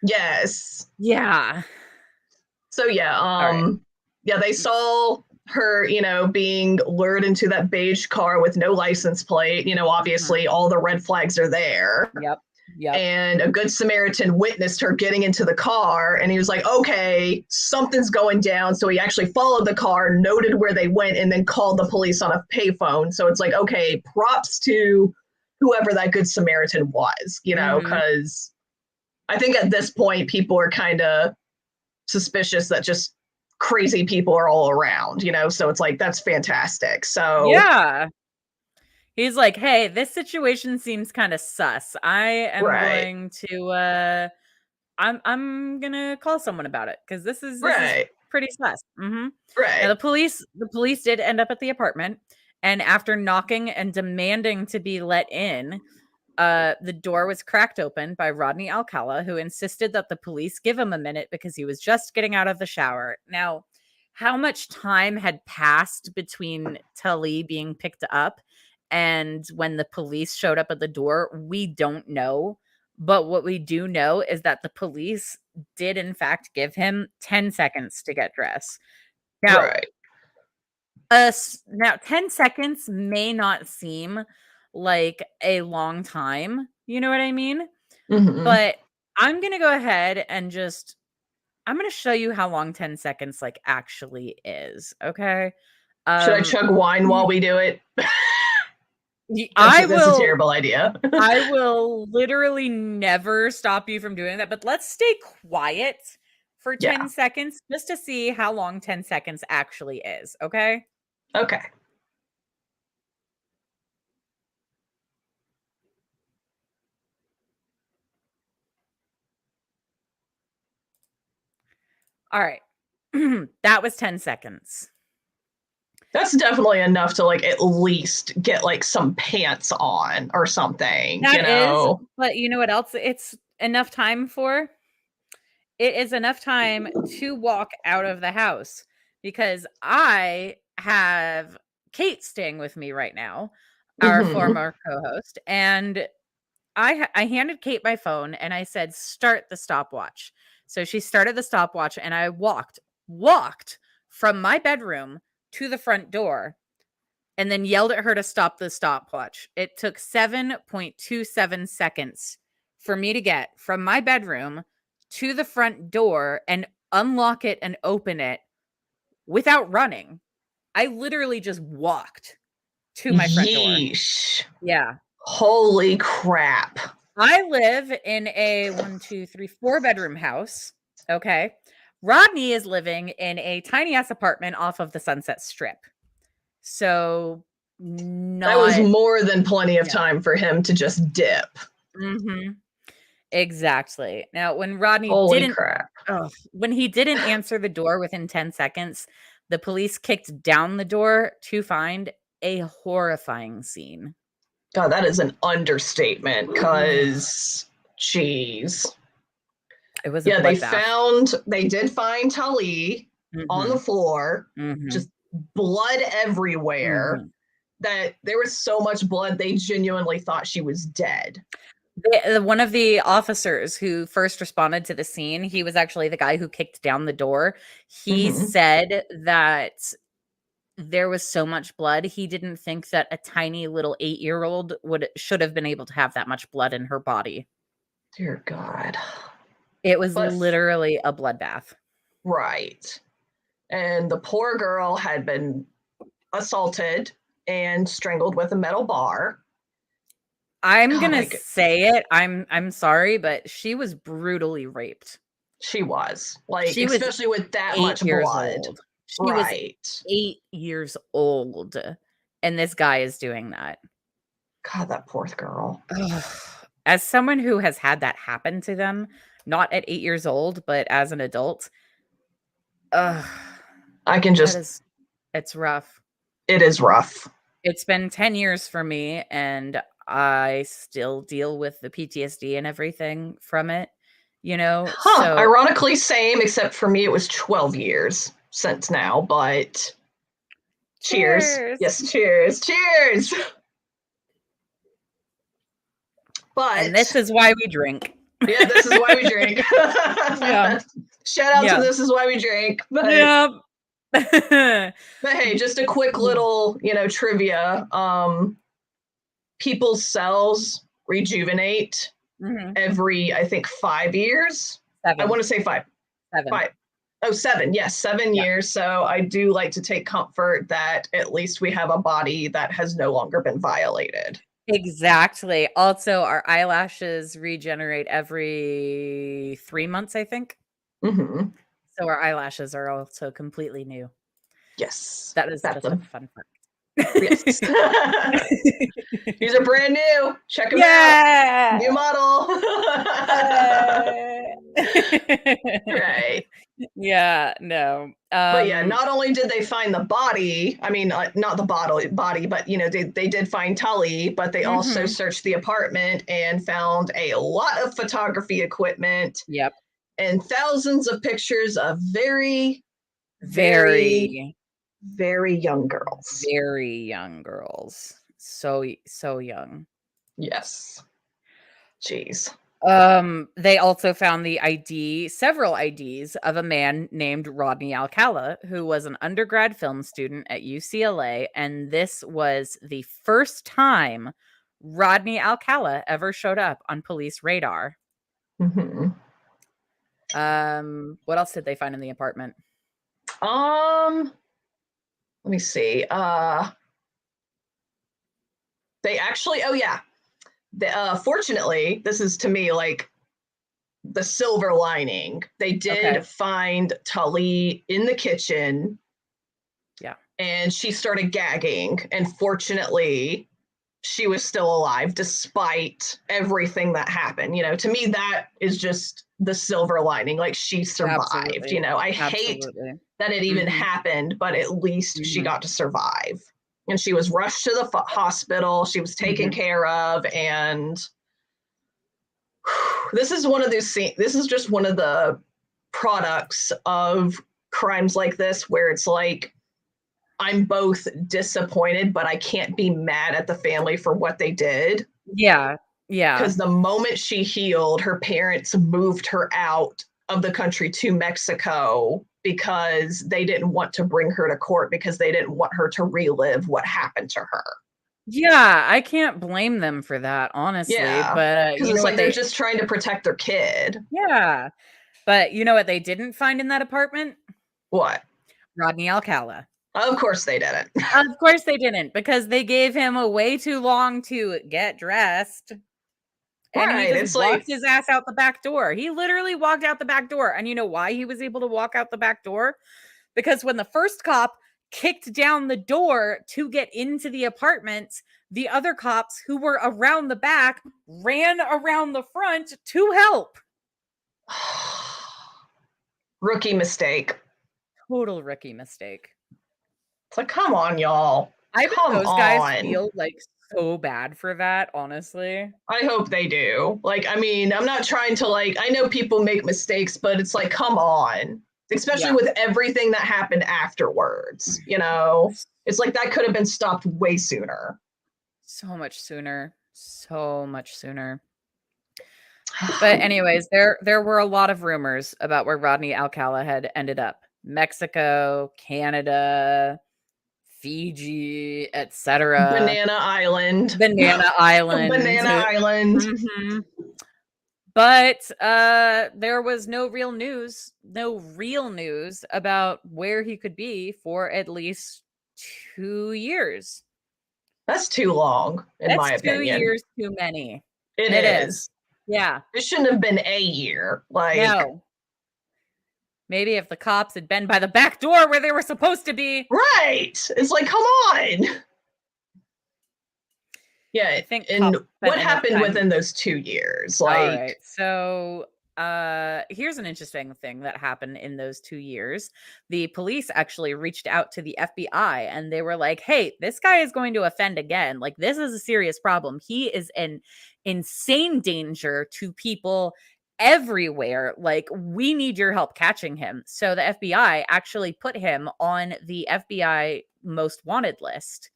Speaker 2: Yes.
Speaker 1: Yeah.
Speaker 2: So yeah, yeah, they saw her, you know, being lured into that beige car with no license plate. You know, obviously all the red flags are there.
Speaker 1: Yep.
Speaker 2: And a good Samaritan witnessed her getting into the car, and he was like, okay, something's going down. So he actually followed the car, noted where they went, and then called the police on a payphone. So it's like, okay, props to whoever that good Samaritan was, you know, because I think at this point people are kind of suspicious that just crazy people are all around, you know, so it's like, that's fantastic. So
Speaker 1: yeah. He's like, hey, this situation seems kind of sus. I am going to I'm gonna call someone about it because this is pretty sus.
Speaker 2: Right.
Speaker 1: Now the police did end up at the apartment, and after knocking and demanding to be let in, the door was cracked open by Rodney Alcala, who insisted that the police give him a minute because he was just getting out of the shower. Now, how much time had passed between Tully being picked up and when the police showed up at the door, we don't know. But what we do know is that the police did, in fact, give him 10 seconds to get dressed. Now, now 10 seconds may not seem like a long time. You know what I mean? But I'm going to go ahead and I'm going to show you how long 10 seconds like actually is. Okay.
Speaker 2: Should I chug wine while we do it?
Speaker 1: That's
Speaker 2: a terrible idea.
Speaker 1: I will literally never stop you from doing that, but let's stay quiet for 10 seconds just to see how long 10 seconds actually is. Okay.
Speaker 2: Okay.
Speaker 1: All right. That was 10 seconds.
Speaker 2: That's definitely enough to like at least get like some pants on or something.
Speaker 1: That
Speaker 2: you know?
Speaker 1: but you know what else it's enough time for? It is enough time to walk out of the house because I have Kate staying with me right now, our former co-host, and I handed Kate my phone and I said, start the stopwatch. So she started the stopwatch and I walked from my bedroom to the front door and then yelled at her to stop the stopwatch. It took 7.27 seconds for me to get from my bedroom to the front door and unlock it and open it without running. I literally just walked to my front door. Yeah.
Speaker 2: Holy crap.
Speaker 1: I live in a 4-bedroom house. Okay. Rodney is living in a tiny ass apartment off of the Sunset Strip. So
Speaker 2: that was more than plenty of time for him to just dip.
Speaker 1: Exactly. Now, when Rodney when he didn't answer the door within 10 seconds, the police kicked down the door to find a horrifying scene.
Speaker 2: God, that is an understatement because Jeez.
Speaker 1: It was a
Speaker 2: Yeah,
Speaker 1: bloodbath.
Speaker 2: they did find Tali on the floor, just blood everywhere. That there was so much blood, they genuinely thought she was dead.
Speaker 1: One of the officers who first responded to the scene, he was actually the guy who kicked down the door. He said that there was so much blood, he didn't think that a tiny little 8-year-old should have been able to have that much blood in her body.
Speaker 2: Dear God.
Speaker 1: It was literally a bloodbath.
Speaker 2: Right. And the poor girl had been assaulted and strangled with a metal bar.
Speaker 1: I'm gonna say it. I'm sorry, but she was brutally raped.
Speaker 2: She was. Like, especially with that much blood.
Speaker 1: Old. She was 8 years old. And this guy is doing that.
Speaker 2: God, that poor girl.
Speaker 1: As someone who has had that happen to them, not at 8 years old, but as an adult,
Speaker 2: I can just.
Speaker 1: It's rough.
Speaker 2: It is rough.
Speaker 1: It's been 10 years for me, and I still deal with the PTSD and everything from it, you know?
Speaker 2: So, ironically, same, except for me, it was 12 years since now, but cheers. Yes, cheers. Cheers.
Speaker 1: And this is why we drink.
Speaker 2: Yeah, this is why we drink. Shout out to This Is Why We Drink. But, but hey, just a quick little, trivia. People's cells rejuvenate every, I think, 5 years.
Speaker 1: 7.
Speaker 2: I want to say 5.
Speaker 1: 7.
Speaker 2: 5. Oh, 7. Yes, 7 years. So I do like to take comfort that at least we have a body that has no longer been violated.
Speaker 1: Exactly. Also, our eyelashes regenerate every 3 months, I think. So our eyelashes are also completely new.
Speaker 2: Yes.
Speaker 1: That's just a fun fact.
Speaker 2: Yes. These are brand new. Check them out. New model. Right.
Speaker 1: Yeah, no.
Speaker 2: But yeah, not only did they find the body, I mean, not the body, but, they did find Tully, but they also searched the apartment and found a lot of photography equipment.
Speaker 1: Yep.
Speaker 2: And thousands of pictures of very,
Speaker 1: very
Speaker 2: young girls.
Speaker 1: Very young girls. So young.
Speaker 2: Yes. Jeez.
Speaker 1: They also found several IDs of a man named Rodney Alcala, who was an undergrad film student at UCLA, and this was the first time Rodney Alcala ever showed up on police radar. What else did they find in the apartment?
Speaker 2: Let me see. They actually, fortunately, this is to me like the silver lining. They did find Tully in the kitchen.
Speaker 1: Yeah.
Speaker 2: And she started gagging. And fortunately, she was still alive despite everything that happened. To me, that is just the silver lining. Like, she survived.
Speaker 1: Absolutely.
Speaker 2: I hate that it even happened, but at least she got to survive. And she was rushed to the hospital. She was taken care of. And this is just one of the products of crimes like this, where it's like, I'm both disappointed, but I can't be mad at the family for what they did.
Speaker 1: Yeah. Yeah.
Speaker 2: Because the moment she healed, her parents moved her out of the country to Mexico because they didn't want to bring her to court, because they didn't want her to relive what happened to her.
Speaker 1: Yeah, I can't blame them for that, honestly.
Speaker 2: Yeah,
Speaker 1: but
Speaker 2: because it's like they're just trying to protect their kid.
Speaker 1: Yeah, but you know what they didn't find in that apartment?
Speaker 2: What?
Speaker 1: Rodney Alcala.
Speaker 2: Of course they didn't.
Speaker 1: Of course they didn't, because they gave him a way too long to get dressed. And he just walked his ass out the back door. He literally walked out the back door. And you know why he was able to walk out the back door? Because when the first cop kicked down the door to get into the apartment, the other cops who were around the back ran around the front to help.
Speaker 2: Rookie mistake.
Speaker 1: Total rookie mistake.
Speaker 2: It's like, come on, y'all.
Speaker 1: I bet those guys feel like so bad for that, honestly.
Speaker 2: I hope they do. Like, I mean, I'm not trying to like, I know people make mistakes, but it's like, come on. Especially with everything that happened afterwards, you know? It's like that could have been stopped way sooner.
Speaker 1: So much sooner. So much sooner. But anyways, there were a lot of rumors about where Rodney Alcala had ended up. Mexico, Canada, Fiji, etc.
Speaker 2: Banana Island.
Speaker 1: Banana Island.
Speaker 2: Banana Island.
Speaker 1: Mhm. But there was no real news about where he could be for at least 2 years.
Speaker 2: That's too long, in my
Speaker 1: That's 2
Speaker 2: opinion.
Speaker 1: years too many.
Speaker 2: It is.
Speaker 1: Yeah.
Speaker 2: It shouldn't have been a year. Like,
Speaker 1: No. Maybe if the cops had been by the back door where they were supposed to be.
Speaker 2: right. It's like, come on. Yeah,
Speaker 1: I think
Speaker 2: and
Speaker 1: cops
Speaker 2: what
Speaker 1: spent enough
Speaker 2: happened
Speaker 1: time-
Speaker 2: within those 2 years?
Speaker 1: All
Speaker 2: Like,
Speaker 1: right. So here's an interesting thing that happened in those 2 years. The police actually reached out to the FBI and they were like, hey, this guy is going to offend again. Like, this is a serious problem. He is an insane danger to people everywhere. Like, we need your help catching him. So the FBI actually put him on the FBI most wanted list.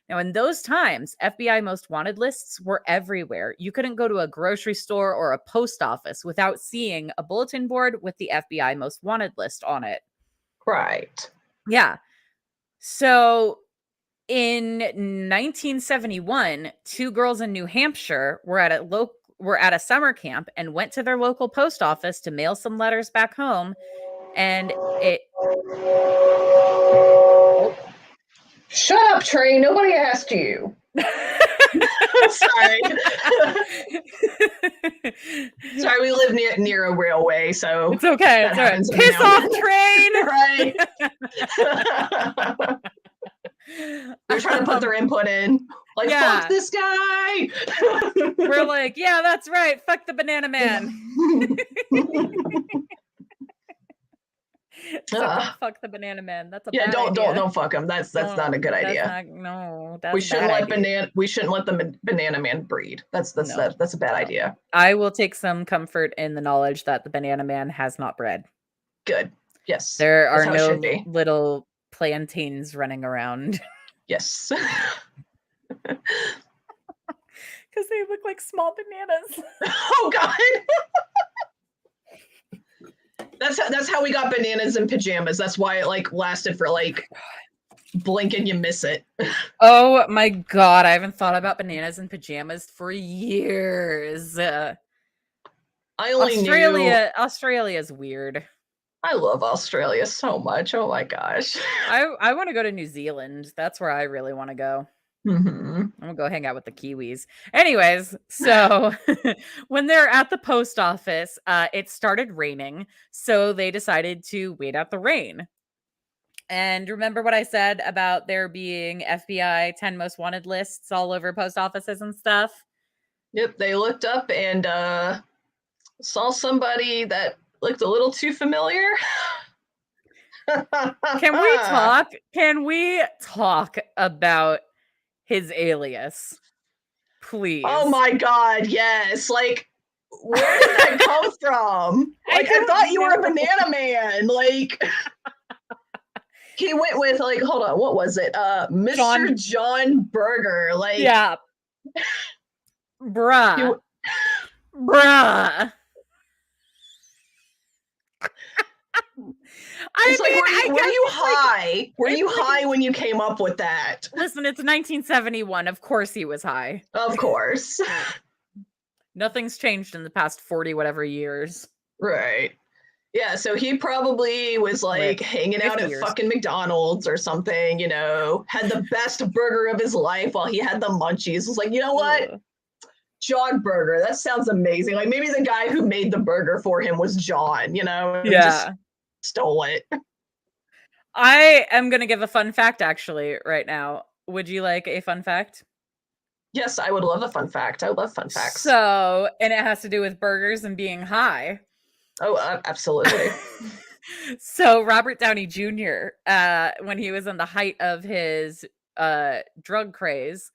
Speaker 1: Now, in those times, FBI most wanted lists were everywhere. You couldn't go to a grocery store or a post office without seeing a bulletin board with the FBI most wanted list on it.
Speaker 2: right.
Speaker 1: Yeah. So in 1971, 2 girls in New Hampshire were at a summer camp and went to their local post office to mail some letters back home. And it
Speaker 2: Shut up, Trey. Nobody asked you. Sorry. Sorry, we live near a railway, so
Speaker 1: it's okay.
Speaker 2: that
Speaker 1: It's all right.
Speaker 2: happens
Speaker 1: Piss
Speaker 2: every
Speaker 1: off, train.
Speaker 2: right. They're trying to put their input in. Like,
Speaker 1: Yeah.
Speaker 2: fuck this guy.
Speaker 1: We're like, yeah, that's right. Fuck the banana man. So don't fuck the banana man. That's a
Speaker 2: Yeah,
Speaker 1: bad
Speaker 2: don't
Speaker 1: idea.
Speaker 2: fuck him. That's not a good idea.
Speaker 1: That's
Speaker 2: We
Speaker 1: a
Speaker 2: shouldn't
Speaker 1: bad
Speaker 2: let
Speaker 1: idea.
Speaker 2: the banana man breed. That's
Speaker 1: No.
Speaker 2: that's a bad idea.
Speaker 1: I will take some comfort in the knowledge that the banana man has not bred.
Speaker 2: Good. Yes.
Speaker 1: There
Speaker 2: That's
Speaker 1: are
Speaker 2: how it
Speaker 1: no
Speaker 2: should be.
Speaker 1: little plantains running around
Speaker 2: Yes.
Speaker 1: because they look like small bananas.
Speaker 2: Oh God. That's how we got bananas in pajamas. That's why it like lasted for like blink and you miss it.
Speaker 1: Oh my God, I haven't thought about bananas in pajamas for years.
Speaker 2: I only
Speaker 1: Australia's weird.
Speaker 2: I love Australia so much. Oh my gosh.
Speaker 1: I want to go to New Zealand. That's where I really want to go.
Speaker 2: Mm-hmm.
Speaker 1: I'm gonna go hang out with the Kiwis. Anyways, so when they're at the post office, it started raining, so they decided to wait out the rain. And remember what I said about there being FBI 10 most wanted lists all over post offices and stuff?
Speaker 2: Yep, they looked up and saw somebody that looked a little too familiar.
Speaker 1: Can we talk about his alias, please?
Speaker 2: Oh my God, yes. Like, where did that come from? Like, I thought you were a banana man. Like, he went with, like, hold on, what was it? Mr. John Berger. Like,
Speaker 1: yeah. Bruh. Bruh.
Speaker 2: It's like, were you high? Were you high when you came up with that?
Speaker 1: Listen, it's 1971. Of course he was high.
Speaker 2: Of course.
Speaker 1: Nothing's changed in the past 40 whatever years.
Speaker 2: Right. Yeah, so he probably was like hanging out at fucking McDonald's or something, you know, had the best burger of his life while he had the munchies. Was like, you know what? John Berger, that sounds amazing. Like maybe the guy who made the burger for him was John, you know?
Speaker 1: Yeah.
Speaker 2: Just stole it.
Speaker 1: I am going to give a fun fact actually right now. Would you like a fun fact?
Speaker 2: Yes, I would love a fun fact. I love fun facts.
Speaker 1: So, and it has to do with burgers and being high.
Speaker 2: Oh, absolutely.
Speaker 1: So Robert Downey Jr., when he was in the height of his drug craze.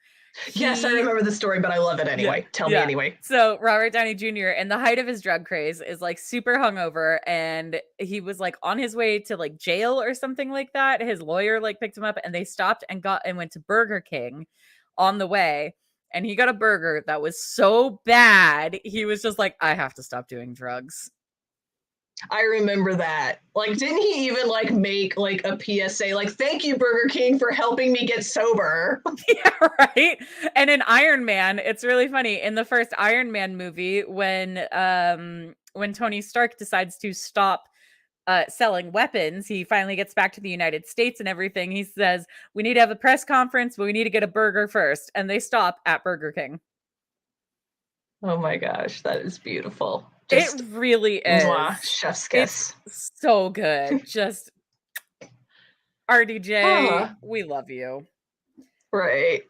Speaker 2: Yes, I remember the story, but I love it anyway. Tell me anyway.
Speaker 1: So Robert Downey Jr. in the height of his drug craze is like super hungover, and he was like on his way to like jail or something like that. His lawyer like picked him up, and they stopped and went to Burger King on the way. And he got a burger that was so bad, he was just like, I have to stop doing drugs.
Speaker 2: I remember that. Like, didn't he even like make like a PSA like, thank you, Burger King, for helping me get sober?
Speaker 1: Yeah, right. And in Iron Man, it's really funny. In the first Iron Man movie, when Tony Stark decides to stop selling weapons, he finally gets back to the United States and everything. He says, we need to have a press conference, but we need to get a burger first. And they stop at Burger King.
Speaker 2: Oh my gosh, that is beautiful.
Speaker 1: It really is.
Speaker 2: Mwah, chef's kiss.
Speaker 1: It's so good. Just RDJ, we love you.
Speaker 2: Right.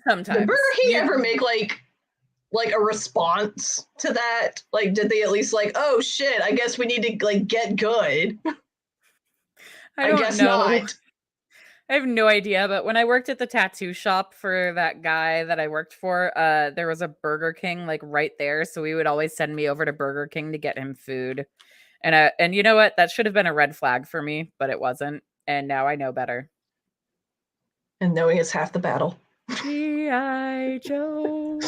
Speaker 1: Sometimes.
Speaker 2: Did Burger King ever make like a response to that? Like, did they at least like, oh shit, I guess we need to like get good?
Speaker 1: I guess not. I have no idea, but when I worked at the tattoo shop for that guy that I worked for, there was a Burger King like right there, so we would always send me over to Burger King to get him food. And you know what? That should have been a red flag for me, but it wasn't. And now I know better.
Speaker 2: And knowing is half the battle.
Speaker 1: G.I. Joe.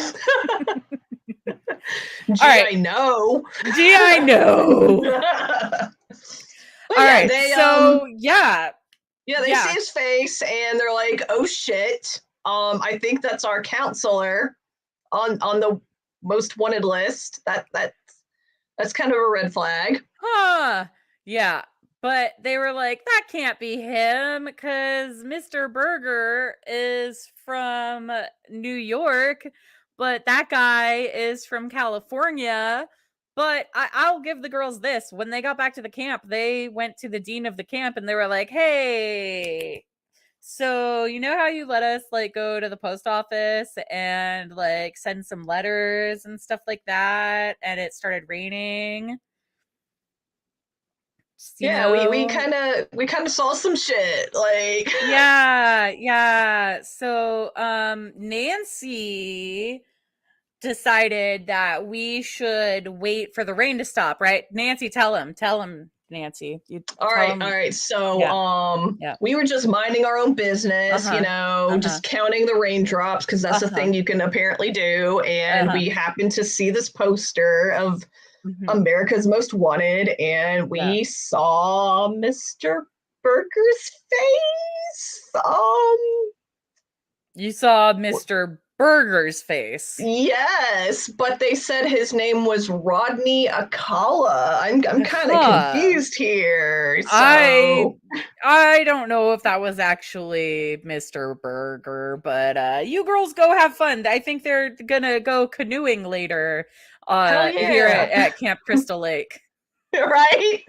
Speaker 2: G.I. know.
Speaker 1: G.I. know. All right.
Speaker 2: Yeah, they see his face and they're like, "Oh shit! I think that's our counselor on the most wanted list." That's kind of a red flag.
Speaker 1: Yeah, but they were like, "That can't be him because Mr. Berger is from New York, but that guy is from California." But I'll give the girls this. When they got back to the camp, they went to the dean of the camp and they were like, hey, so you know how you let us like go to the post office and like send some letters and stuff like that, and it started raining?
Speaker 2: Yeah, we kind of saw some shit. Like
Speaker 1: yeah. So Nancy decided that we should wait for the rain to stop, right? Nancy, tell him, Nancy.
Speaker 2: All right. So, we were just minding our own business, just counting the raindrops because that's a thing you can apparently do. And we happened to see this poster of America's Most Wanted, and we saw Mr. Berger's face.
Speaker 1: You saw Mr. Berger's face.
Speaker 2: Yes, but they said his name was Rodney Alcala. I'm kind of confused here. So.
Speaker 1: I don't know if that was actually Mr. Berger, but you girls go have fun. I think they're gonna go canoeing later here at Camp Crystal Lake.
Speaker 2: Right?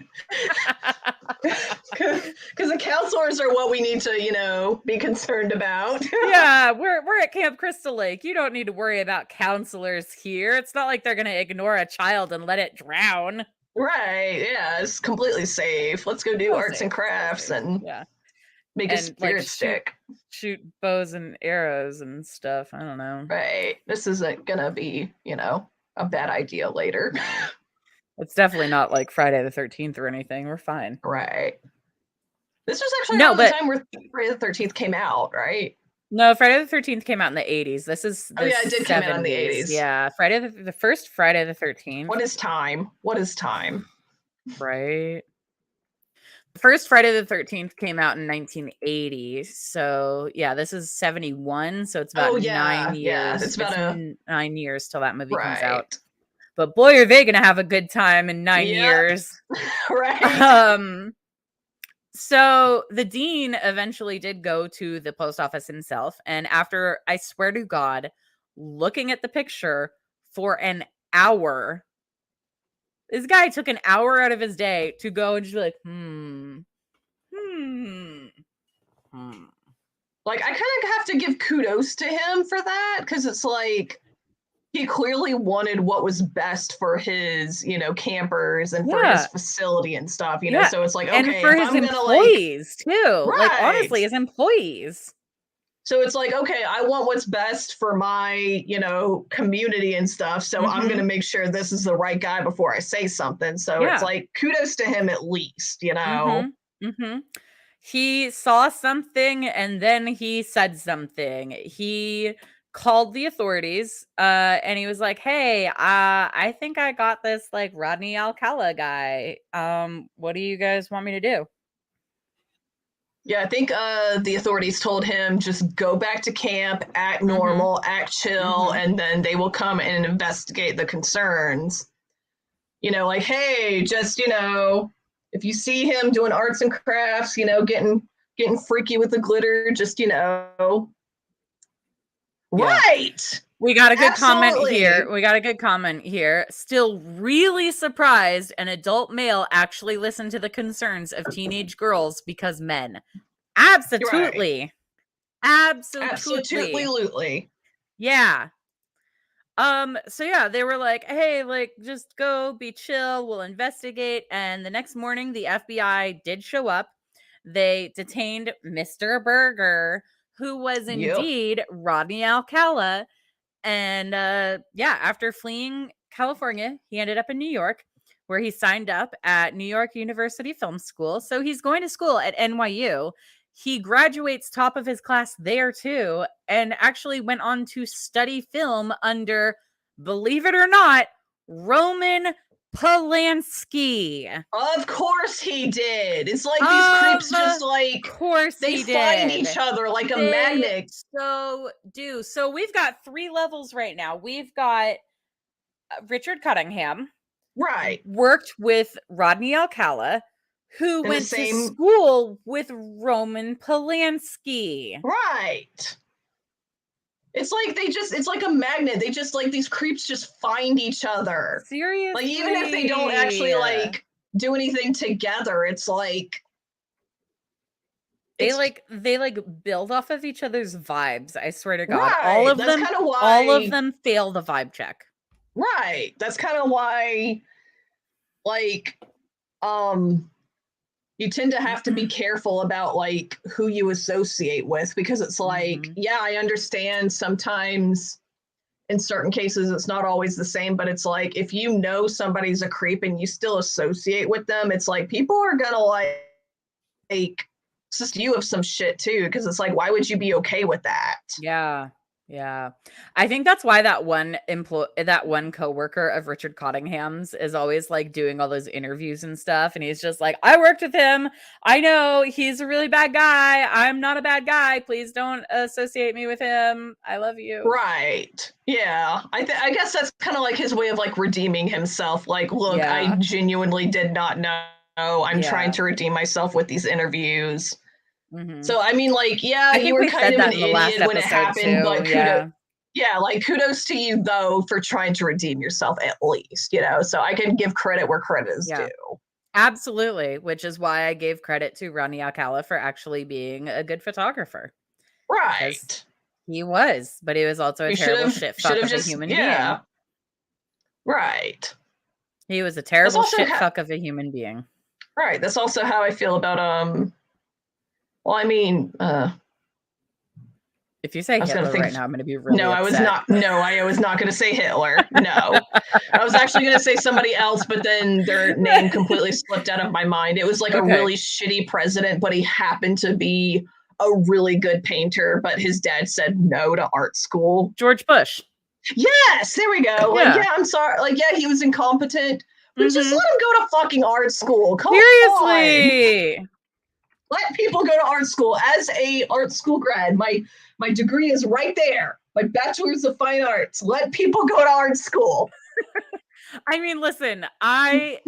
Speaker 2: Because the counselors are what we need to, be concerned about.
Speaker 1: Yeah, we're at Camp Crystal Lake. You don't need to worry about counselors here. It's not like they're going to ignore a child and let it drown.
Speaker 2: Right, yeah, it's completely safe. Let's go do arts and crafts and make a spirit stick.
Speaker 1: Shoot bows and arrows and stuff. I don't know.
Speaker 2: Right. This isn't going to be, a bad idea later.
Speaker 1: It's definitely not like Friday the 13th or anything. We're fine.
Speaker 2: Right. This was actually the time where Friday the 13th came out, right?
Speaker 1: No, Friday the 13th came out in the 80s. This is the
Speaker 2: it did come out in the 80s.
Speaker 1: Yeah, the first Friday the 13th.
Speaker 2: What is time?
Speaker 1: Right. The first Friday the 13th came out in 1980. So, yeah, this is 71. So it's about 9 years.
Speaker 2: Yeah, it's about
Speaker 1: 9 years till that movie comes out. But boy, are they going to have a good time in 9 years.
Speaker 2: Right.
Speaker 1: So the dean eventually did go to the post office himself. And after, I swear to God, looking at the picture for an hour, this guy took an hour out of his day to go and just be like,
Speaker 2: Like, I kind of have to give kudos to him for that, because it's like, he clearly wanted what was best for his, campers and for his facility and stuff, so it's like, okay,
Speaker 1: and for his employees too. Right. Like, honestly, his employees.
Speaker 2: So it's like, okay, I want what's best for my, you know, community and stuff. So I'm going to make sure this is the right guy before I say something. So it's like, kudos to him at least, you know?
Speaker 1: He saw something and then he said something. He called the authorities and he was like, hey, I think I got this like Rodney Alcala guy. What do you guys want me to do?
Speaker 2: Yeah, I think the authorities told him just go back to camp, act normal, act chill, and then they will come and investigate the concerns. You know, like, hey, just, you know, if you see him doing arts and crafts, you know, getting freaky with the glitter, just, you know.
Speaker 1: Yeah.
Speaker 2: Right.
Speaker 1: We got a good comment here. Still really surprised an adult male actually listened to the concerns of teenage girls because men. Absolutely.
Speaker 2: Right.
Speaker 1: Absolutely. Yeah. So yeah, they were like, hey, like, just go be chill. We'll investigate. And the next morning, the FBI did show up. They detained Mr. Berger, who was indeed Rodney Alcala. And after fleeing California, he ended up in New York, where he signed up at New York University Film School. So he's going to school at NYU. He graduates top of his class there too, and actually went on to study film under, believe it or not, Roman Polanski.
Speaker 2: Of course he did. It's like these creeps just like, they find each other like a magnet.
Speaker 1: So we've got 3 levels right now. We've got Richard Cunningham,
Speaker 2: right,
Speaker 1: worked with Rodney Alcala, who went to school with Roman Polanski.
Speaker 2: Right. It's like it's like a magnet. They just like, these creeps just find each other.
Speaker 1: Seriously.
Speaker 2: Like, even if they don't actually like do anything together, it's like
Speaker 1: they build off of each other's vibes. I swear to God.
Speaker 2: Right.
Speaker 1: All of
Speaker 2: That's
Speaker 1: them fail the vibe check.
Speaker 2: Right. That's kind of why, like, you tend to have to be careful about like who you associate with, because it's like, yeah, I understand sometimes in certain cases it's not always the same, but it's like, if you know somebody's a creep and you still associate with them, it's like people are gonna like assist you of some shit too, because it's like, why would you be okay with that?
Speaker 1: Yeah. I think that's why that one coworker of Richard Cottingham's is always like doing all those interviews and stuff. And he's just like, I worked with him. I know he's a really bad guy. I'm not a bad guy. Please don't associate me with him. I love you.
Speaker 2: Right. Yeah. I guess that's kind of like his way of like redeeming himself. Like, look, I genuinely did not know. I'm trying to redeem myself with these interviews. So I mean, like, yeah, you were kind of an idiot when it happened, but kudos to you though for trying to redeem yourself at least, you know. So I can give credit where credit is due.
Speaker 1: Absolutely, which is why I gave credit to Rodney Alcala for actually being a good photographer.
Speaker 2: Right.
Speaker 1: He was, but he was also a terrible shit fuck of a human being.
Speaker 2: Right.
Speaker 1: He was a terrible shit fuck of a human being.
Speaker 2: Right. That's also how I feel about well, I mean,
Speaker 1: if you say Hitler right now, I'm going to be really upset.
Speaker 2: I was not going to say Hitler. No, I was actually going to say somebody else, but then their name completely slipped out of my mind. It was like a really shitty president, but he happened to be a really good painter, but his dad said no to art school.
Speaker 1: George Bush.
Speaker 2: Yes, there we go. Like, I'm sorry. Like, yeah, he was incompetent, but just let him go to fucking art school. Come
Speaker 1: Seriously.
Speaker 2: on. Let people go to art school. As a art school grad, my degree is right there. My bachelor's of fine arts. Let people go to art school.
Speaker 1: I mean, listen, I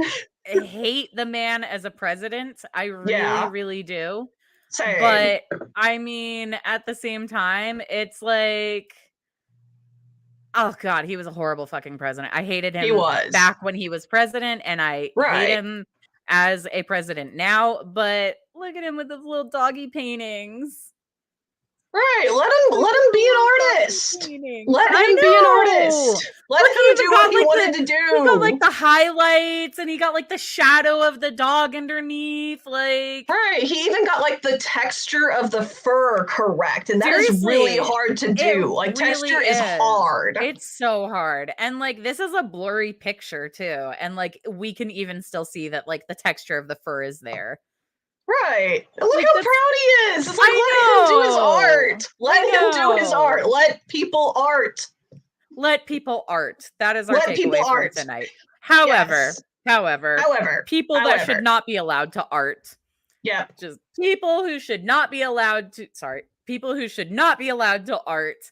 Speaker 1: hate the man as a president. I really, really do.
Speaker 2: Same.
Speaker 1: But I mean, at the same time, it's like, oh God, he was a horrible fucking president. I hated him back when he was president, and I hate him as a president now, but look at him with those little doggy paintings.
Speaker 2: Right, let him be an artist. Let him be an artist. rest. Let
Speaker 1: Look, he
Speaker 2: him do
Speaker 1: even
Speaker 2: what
Speaker 1: got,
Speaker 2: he
Speaker 1: like,
Speaker 2: wanted to
Speaker 1: He got like
Speaker 2: do.
Speaker 1: the highlights, and he got like the shadow of the dog underneath. Like,
Speaker 2: Right. He even got like the texture of the fur correct. And that is really
Speaker 1: seriously,
Speaker 2: hard to
Speaker 1: it
Speaker 2: do. Like
Speaker 1: really
Speaker 2: texture is hard.
Speaker 1: It's so hard. And like this is a blurry picture too. And like we can even still see that like the texture of the fur is there.
Speaker 2: Right. Look
Speaker 1: Like,
Speaker 2: how
Speaker 1: that's-
Speaker 2: proud he is. It's like,
Speaker 1: I
Speaker 2: let him do his
Speaker 1: know.
Speaker 2: art. Let him do his
Speaker 1: know.
Speaker 2: art. Let people art.
Speaker 1: Let people art. That is our
Speaker 2: Let people
Speaker 1: takeaway from
Speaker 2: art.
Speaker 1: tonight. However,
Speaker 2: Yes.
Speaker 1: however,
Speaker 2: However,
Speaker 1: people that should not be allowed to art.
Speaker 2: Yep.
Speaker 1: Just people who should not be allowed to people who should not be allowed to art.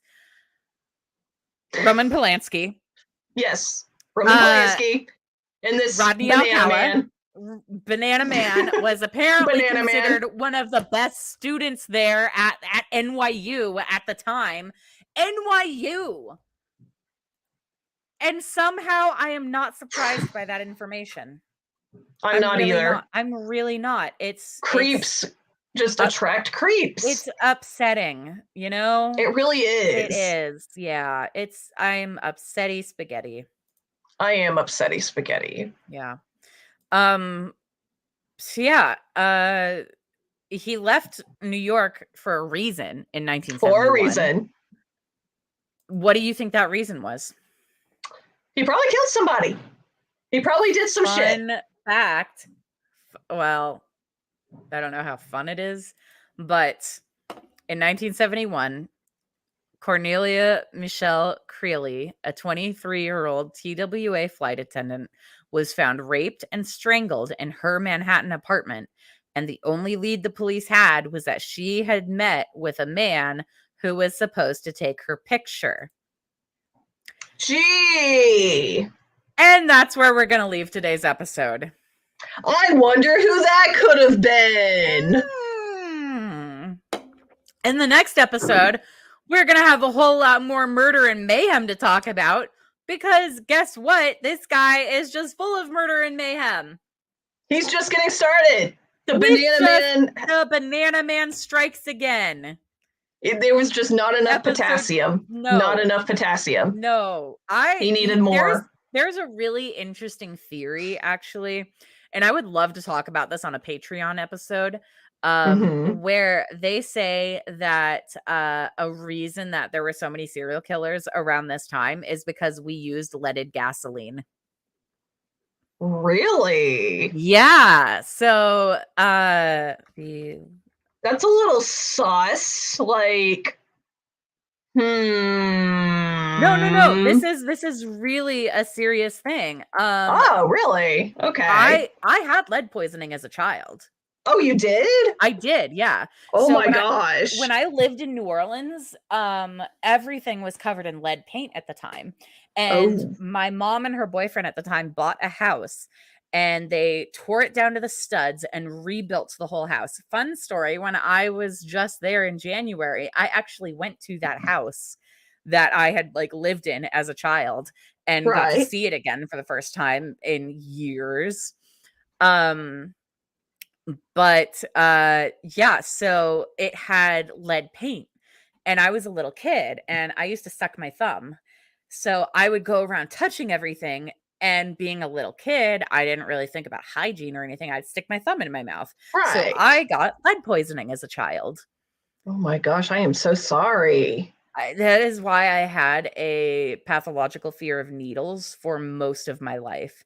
Speaker 1: Roman Polanski.
Speaker 2: Yes. Roman Polanski and this
Speaker 1: Rodney
Speaker 2: Banana
Speaker 1: Alcala.
Speaker 2: Man.
Speaker 1: Banana Man was apparently
Speaker 2: Banana Man.
Speaker 1: considered one of the best students there at NYU at the time. NYU. And somehow I am not surprised by that information.
Speaker 2: I'm not
Speaker 1: really
Speaker 2: either.
Speaker 1: Not. I'm really not. It's
Speaker 2: Creeps just attract creeps.
Speaker 1: It's upsetting, you know?
Speaker 2: It really is.
Speaker 1: It is. Yeah. I'm upsetty spaghetti.
Speaker 2: I am upsetty spaghetti.
Speaker 1: Yeah. So yeah, he left New York for a reason in 1971.
Speaker 2: For a reason.
Speaker 1: What do you think that reason was?
Speaker 2: He probably killed somebody. He probably did some shit.
Speaker 1: Fun fact. Well, I don't know how fun it is, but in 1971, Cornelia Michelle Creeley, a 23-year-old TWA flight attendant, was found raped and strangled in her Manhattan apartment. And the only lead the police had was that she had met with a man who was supposed to take her picture.
Speaker 2: Gee.
Speaker 1: And that's where we're going to leave today's episode.
Speaker 2: I wonder who that could have been.
Speaker 1: In the next episode, we're going to have a whole lot more murder and mayhem to talk about, because guess what? This guy is just full of murder and mayhem.
Speaker 2: He's just getting started. The
Speaker 1: Banana Man strikes again.
Speaker 2: There was just not enough potassium.
Speaker 1: No.
Speaker 2: Not enough potassium.
Speaker 1: No.
Speaker 2: He needed more.
Speaker 1: There's a really interesting theory, actually, and I would love to talk about this on a Patreon episode, where they say that a reason that there were so many serial killers around this time is because we used leaded gasoline.
Speaker 2: Really?
Speaker 1: Yeah. So
Speaker 2: that's a little sus. Like,
Speaker 1: No. This is really a serious thing.
Speaker 2: Oh, really? Okay.
Speaker 1: I had lead poisoning as a child.
Speaker 2: Oh, you did?
Speaker 1: I did, yeah.
Speaker 2: Oh
Speaker 1: So
Speaker 2: my gosh.
Speaker 1: when I lived in New Orleans, everything was covered in lead paint at the time. And my mom and her boyfriend at the time bought a house, and they tore it down to the studs and rebuilt the whole house. Fun story, when I was just there in January, I actually went to that house that I had like lived in as a child and got to see it again for the first time in years. But yeah, so it had lead paint, and I was a little kid and I used to suck my thumb. So I would go around touching everything, and being a little kid, I didn't really think about hygiene or anything. I'd stick my thumb in my mouth. So I got lead poisoning as a child.
Speaker 2: Oh my gosh, I am so sorry.
Speaker 1: That is why I had a pathological fear of needles for most of my life.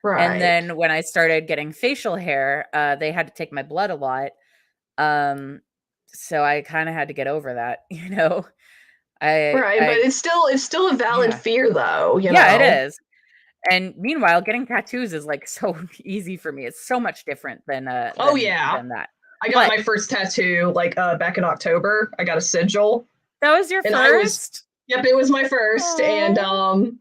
Speaker 2: Right.
Speaker 1: And then when I started getting facial hair, they had to take my blood a lot. So I kind of had to get over that, you know.
Speaker 2: But it's still a valid fear, though. You know?
Speaker 1: It is. And meanwhile, getting tattoos is like so easy for me. It's so much different than than that.
Speaker 2: I got my first tattoo like back in October. I got a sigil.
Speaker 1: That was your first?
Speaker 2: Yep, it was my first. Aww.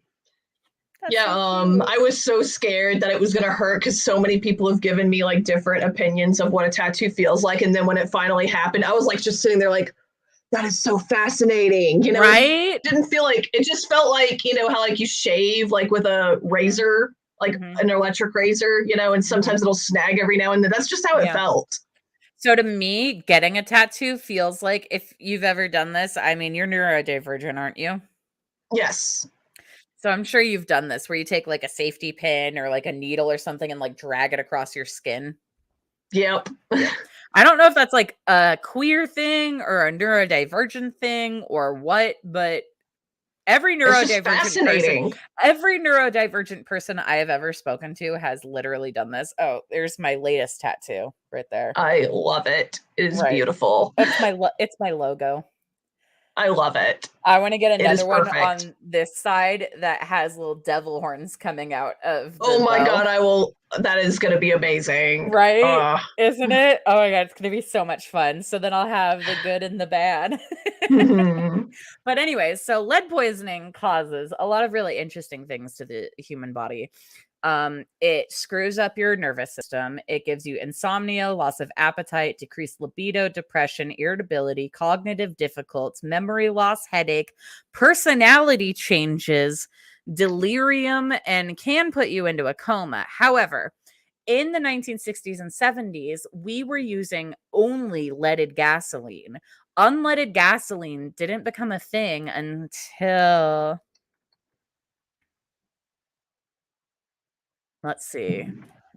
Speaker 2: And I was so scared that it was gonna hurt because so many people have given me like different opinions of what a tattoo feels like. And then when it finally happened, I was like just sitting there like, that is so fascinating, you know?
Speaker 1: Right?
Speaker 2: It just felt like, you know, how like you shave like with a razor, like an electric razor, you know, and sometimes it'll snag every now and then. That's just how it felt.
Speaker 1: So to me, getting a tattoo feels like, if you've ever done this, I mean, you're neurodivergent, aren't you?
Speaker 2: Yes.
Speaker 1: So I'm sure you've done this where you take like a safety pin or like a needle or something and like drag it across your skin.
Speaker 2: Yep.
Speaker 1: I don't know if that's like a queer thing or a neurodivergent thing or what, but every
Speaker 2: It's just
Speaker 1: neurodivergent
Speaker 2: fascinating.
Speaker 1: person I have ever spoken to has literally done this. Oh, there's my latest tattoo right there.
Speaker 2: I love it. It is
Speaker 1: Right.
Speaker 2: beautiful.
Speaker 1: It's my logo.
Speaker 2: I love it.
Speaker 1: I want to get
Speaker 2: It is
Speaker 1: another one
Speaker 2: perfect.
Speaker 1: on this side that has little devil horns coming out of the
Speaker 2: Oh my
Speaker 1: bow.
Speaker 2: god, I will. That is going to be amazing.
Speaker 1: Right? Isn't it? Oh my god, it's going to be so much fun. So then I'll have the good and the bad.
Speaker 2: Mhm.
Speaker 1: But anyways, so lead poisoning causes a lot of really interesting things to the human body. It screws up your nervous system. It gives you insomnia, loss of appetite, decreased libido, depression, irritability, cognitive difficulties, memory loss, headache, personality changes, delirium, and can put you into a coma. However, in the 1960s and 70s, we were using only leaded gasoline. Unleaded gasoline didn't become a thing until, let's see.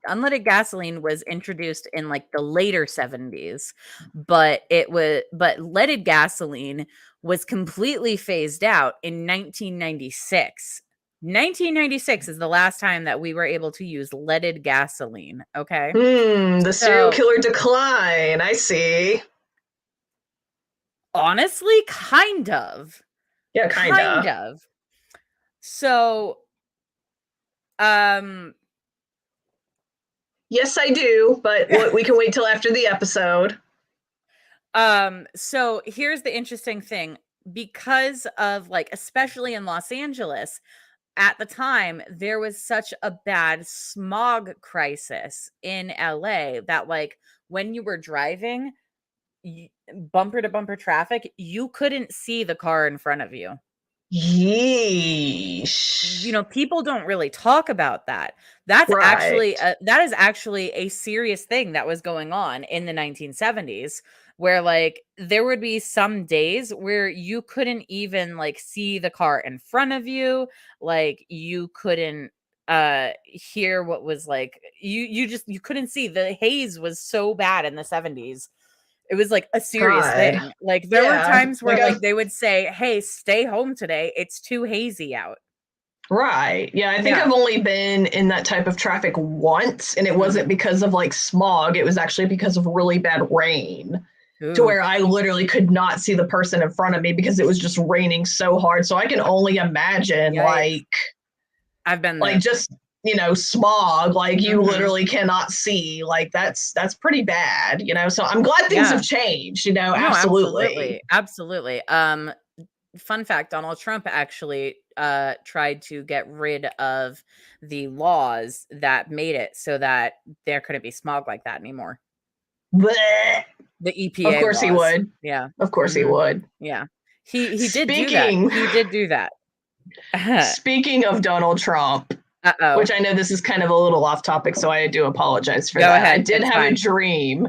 Speaker 1: Unleaded gasoline was introduced in like the later 70s, but leaded gasoline was completely phased out in 1996. 1996 is the last time that we were able to use leaded gasoline, okay?
Speaker 2: The serial killer decline. I see.
Speaker 1: Honestly, kind of.
Speaker 2: Yeah,
Speaker 1: Kind of. So,
Speaker 2: yes, I do, but we can wait till after the episode.
Speaker 1: So here's the interesting thing. Because of like, especially in Los Angeles, at the time, there was such a bad smog crisis in LA that like when you were driving bumper to bumper traffic, you couldn't see the car in front of you.
Speaker 2: Yeesh.
Speaker 1: You know, people don't really talk about that. That is actually a serious thing that was going on in the 1970s, where like there would be some days where you couldn't even like see the car in front of you, like you couldn't hear what was like you couldn't see. The haze was so bad in the 70s. It was like a serious thing. Like there were times where like they would say, "Hey, stay home today. It's too hazy out."
Speaker 2: Right. Yeah, I think I've only been in that type of traffic once, and it wasn't because of like smog. It was actually because of really bad rain.
Speaker 1: Ooh.
Speaker 2: To where I literally could not see the person in front of me because it was just raining so hard. So I can only imagine like
Speaker 1: I've been
Speaker 2: like
Speaker 1: there.
Speaker 2: just, you know, smog, like you literally cannot see. Like that's pretty bad, you know. So I'm glad things have changed, you know.
Speaker 1: No,
Speaker 2: absolutely.
Speaker 1: Absolutely. Fun fact, Donald Trump actually tried to get rid of the laws that made it so that there couldn't be smog like that anymore.
Speaker 2: Blech.
Speaker 1: The EPA
Speaker 2: Of course
Speaker 1: laws.
Speaker 2: he would.
Speaker 1: Yeah.
Speaker 2: Of course he would.
Speaker 1: Yeah. He did do that. He did do that.
Speaker 2: Speaking of Donald Trump,
Speaker 1: Uh-oh.
Speaker 2: which I know this is kind of a little off topic, so I do apologize for
Speaker 1: Go
Speaker 2: that.
Speaker 1: ahead.
Speaker 2: I did have a dream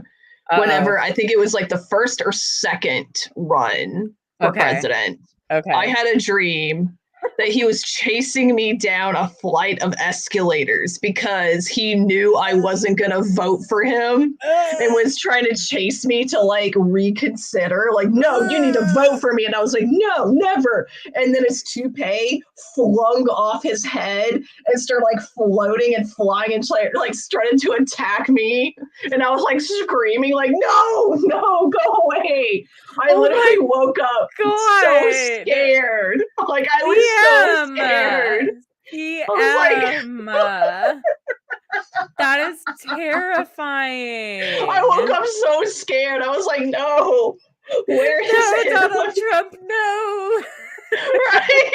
Speaker 2: whenever I think it was like the first or second run for president.
Speaker 1: Okay.
Speaker 2: I had a dream that he was chasing me down a flight of escalators because he knew I wasn't going to vote for him and was trying to chase me to like reconsider. Like, no, you need to vote for me. And I was like, no, never. And then his toupee flung off his head and started like floating and flying and like started to attack me. And I was like screaming, like, no, go away. I literally woke up so scared. Like I was so scared.
Speaker 1: That is terrifying.
Speaker 2: I woke up so scared. I was like, no. Where is it?
Speaker 1: Donald Trump, no.
Speaker 2: Right?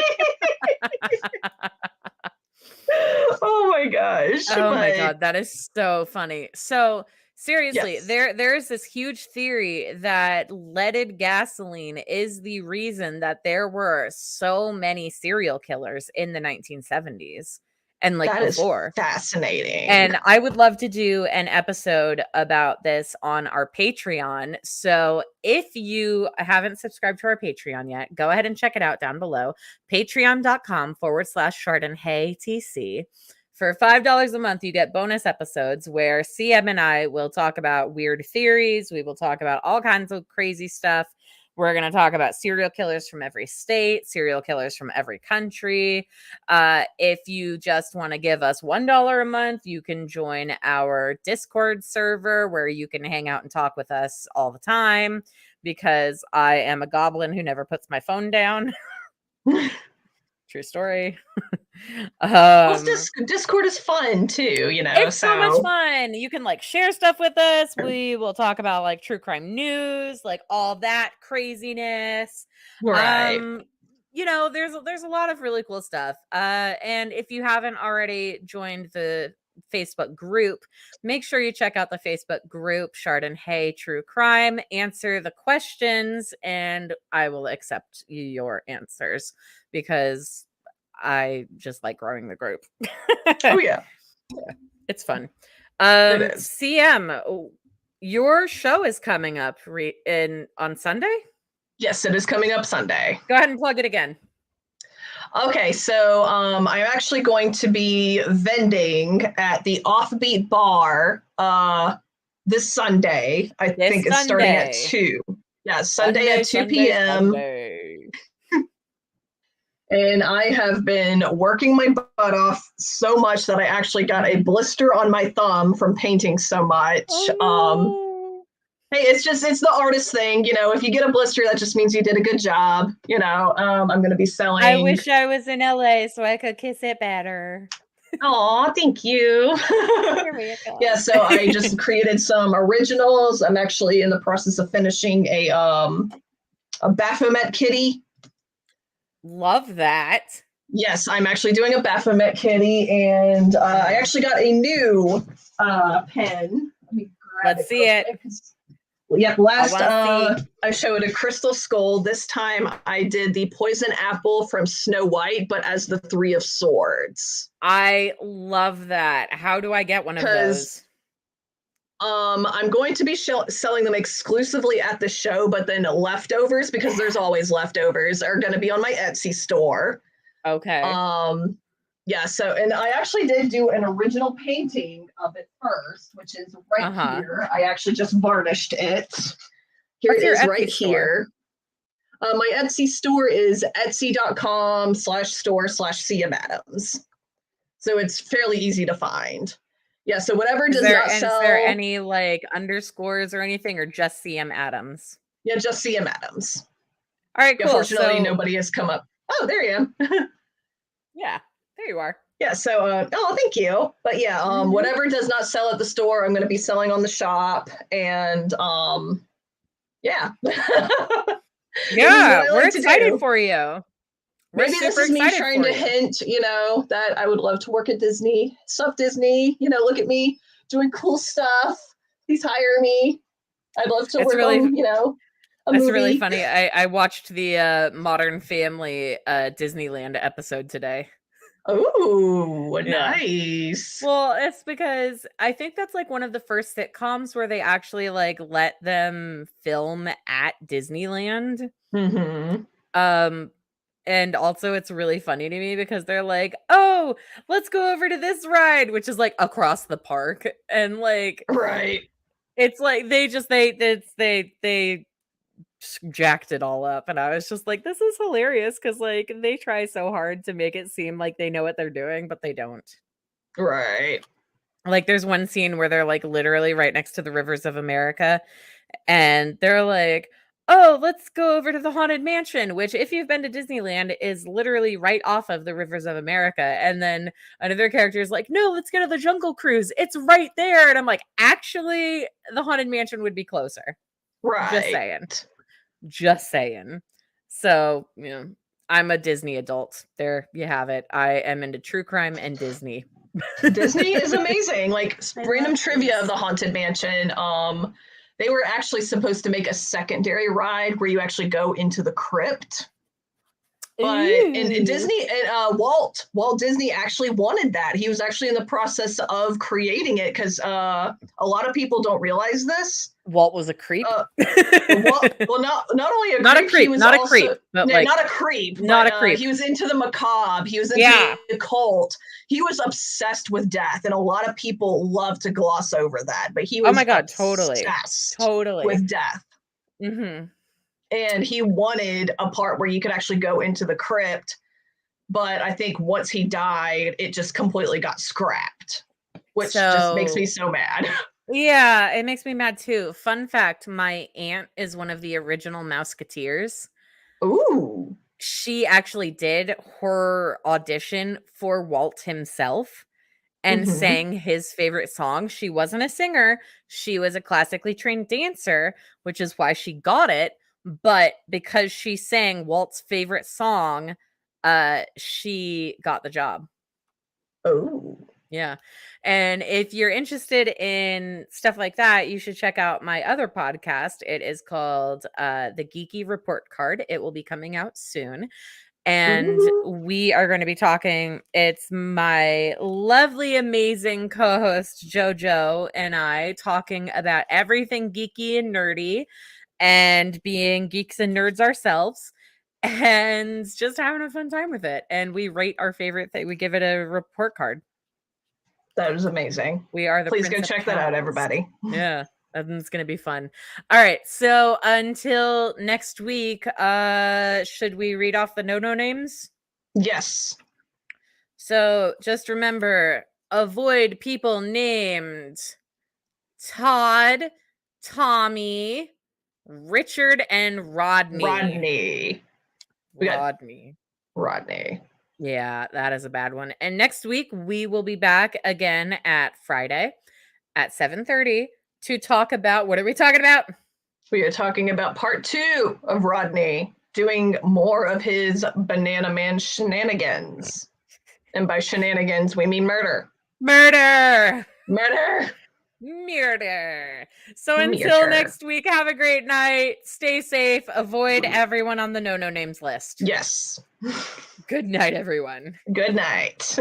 Speaker 2: Oh my gosh.
Speaker 1: Oh my god, that is so funny. So seriously, there's this huge theory that leaded gasoline is the reason that there were so many serial killers in the 1970s. and like
Speaker 2: That is
Speaker 1: before.
Speaker 2: fascinating.
Speaker 1: And I would love to do an episode about this on our Patreon. So if you haven't subscribed to our Patreon yet, go ahead and check it out down below. Patreon.com/ChardonnayTC. For $5 a month, you get bonus episodes where CM and I will talk about weird theories. We will talk about all kinds of crazy stuff. We're going to talk about serial killers from every state, serial killers from every country. If you just want to give us $1 a month, you can join our Discord server where you can hang out and talk with us all the time, because I am a goblin who never puts my phone down. True story.
Speaker 2: Discord is fun too,
Speaker 1: It's so much fun. You can like share stuff with us. We will talk about like true crime news, like all that craziness.
Speaker 2: Right.
Speaker 1: There's a lot of really cool stuff. And if you haven't already joined the Facebook group, make sure you check out the Facebook group, Chardonnay True Crime. Answer the questions, and I will accept your answers because I just like growing the group.
Speaker 2: Oh yeah.
Speaker 1: It's fun.
Speaker 2: It is.
Speaker 1: CM, your show is coming up on Sunday?
Speaker 2: Yes, it is coming up Sunday.
Speaker 1: Go ahead and plug it again.
Speaker 2: Okay, so I'm actually going to be vending at the Offbeat Bar this Sunday. I think it's starting at 2. Yeah, Sunday at 2 p.m. And I have been working my butt off so much that I actually got a blister on my thumb from painting so much.
Speaker 1: Oh,
Speaker 2: Hey, it's the artist thing, if you get a blister, that just means you did a good job. I'm going to be selling.
Speaker 1: I wish I was in LA so I could kiss it better.
Speaker 2: Aw, thank you.
Speaker 1: Here we go.
Speaker 2: Yeah, so I just created some originals. I'm actually in the process of finishing a Baphomet kitty.
Speaker 1: Love that.
Speaker 2: Yes, I'm actually doing a Baphomet kitty, and I actually got a new pen. Let me grab
Speaker 1: Let's see it.
Speaker 2: Yeah, I showed a crystal skull. This time I did the poison apple from Snow White, but as the 3 of Swords.
Speaker 1: I love that. How do I get one of those?
Speaker 2: I'm going to be selling them exclusively at the show, but then leftovers, because there's always leftovers, are going to be on my Etsy store.
Speaker 1: Okay.
Speaker 2: Yeah, so, and I actually did do an original painting of it first, which is right here. I actually just varnished it. Here it is right here. My Etsy store is etsy.com/store/CM Addams. So it's fairly easy to find. Yeah, so whatever does not sell.
Speaker 1: Is there any like underscores or anything, or just CM Addams?
Speaker 2: Yeah, just CM Addams.
Speaker 1: All right, cool.
Speaker 2: Unfortunately, nobody has come up. Oh, there you am.
Speaker 1: Yeah, there you are.
Speaker 2: Yeah, so, thank you. But yeah, whatever does not sell at the store, I'm going to be selling on the shop. And, yeah.
Speaker 1: Yeah, we're excited for you.
Speaker 2: Maybe this is me trying to hint, that I would love to work at Disney. Stuff Disney, look at me doing cool stuff. Please hire me. I'd love to work on, a
Speaker 1: That's
Speaker 2: movie.
Speaker 1: really funny. I watched the Modern Family Disneyland episode today.
Speaker 2: Oh, nice.
Speaker 1: Well, it's because I think that's like one of the first sitcoms where they actually like let them film at Disneyland.
Speaker 2: Mm-hmm.
Speaker 1: And also it's really funny to me because they're like, oh, let's go over to this ride, which is like across the park. And like,
Speaker 2: right.
Speaker 1: It's like they jacked it all up, and I was just like, this is hilarious because like they try so hard to make it seem like they know what they're doing, but they don't.
Speaker 2: Right.
Speaker 1: Like there's one scene where they're like literally right next to the rivers of America, and they're like, oh, let's go over to the Haunted Mansion, which if you've been to Disneyland is literally right off of the rivers of America. And then another character is like, no, let's go to the Jungle Cruise, it's right there. And I'm like, actually the Haunted Mansion would be closer.
Speaker 2: Right.
Speaker 1: Just saying. So, I'm a Disney adult. There you have it. I am into true crime and Disney.
Speaker 2: Disney is amazing. Like random trivia of the Haunted Mansion. They were actually supposed to make a secondary ride where you actually go into the crypt. But and Disney and Walt Disney actually wanted that. He was actually in the process of creating it because a lot of people don't realize this.
Speaker 1: Walt was a creep.
Speaker 2: Well, not only a
Speaker 1: Not
Speaker 2: creep,
Speaker 1: a creep,
Speaker 2: he was
Speaker 1: not a
Speaker 2: also,
Speaker 1: creep, but like
Speaker 2: not a creep,
Speaker 1: not
Speaker 2: but,
Speaker 1: a creep.
Speaker 2: he was into the macabre. He was into the occult. He was obsessed with death, and a lot of people love to gloss over that. But he was obsessed with death.
Speaker 1: Mm-hmm.
Speaker 2: And he wanted a part where you could actually go into the crypt. But I think once he died, it just completely got scrapped, which just makes me so mad.
Speaker 1: Yeah, it makes me mad too. Fun fact, my aunt is one of the original Mouseketeers.
Speaker 2: Ooh.
Speaker 1: She actually did her audition for Walt himself and sang his favorite song. She wasn't a singer. She was a classically trained dancer, which is why she got it. But because she sang Walt's favorite song, she got the job.
Speaker 2: Oh.
Speaker 1: Yeah. And if you're interested in stuff like that, you should check out my other podcast. It is called The Geeky Report Card. It will be coming out soon. And we are going to be talking. It's my lovely, amazing co-host JoJo and I talking about everything geeky and nerdy and being geeks and nerds ourselves and just having a fun time with it. And we rate our favorite thing. We give it a report card.
Speaker 2: That was amazing.
Speaker 1: We are the
Speaker 2: Please go check that out, everybody.
Speaker 1: Yeah, it's going to be fun. All right. So until next week, should we read off the no names?
Speaker 2: Yes.
Speaker 1: So just remember, avoid people named Todd, Tommy, Richard, and Rodney.
Speaker 2: Rodney.
Speaker 1: Yeah, that is a bad one. And next week we will be back again at Friday at 7:30 to talk about, what are we talking about?
Speaker 2: We are talking about part 2 of Rodney doing more of his Banana Man shenanigans. And by shenanigans, we mean murder.
Speaker 1: Murder. So until next week, have a great night. Stay safe. Avoid everyone on the no names list.
Speaker 2: Yes.
Speaker 1: Good night, everyone.
Speaker 2: Good night.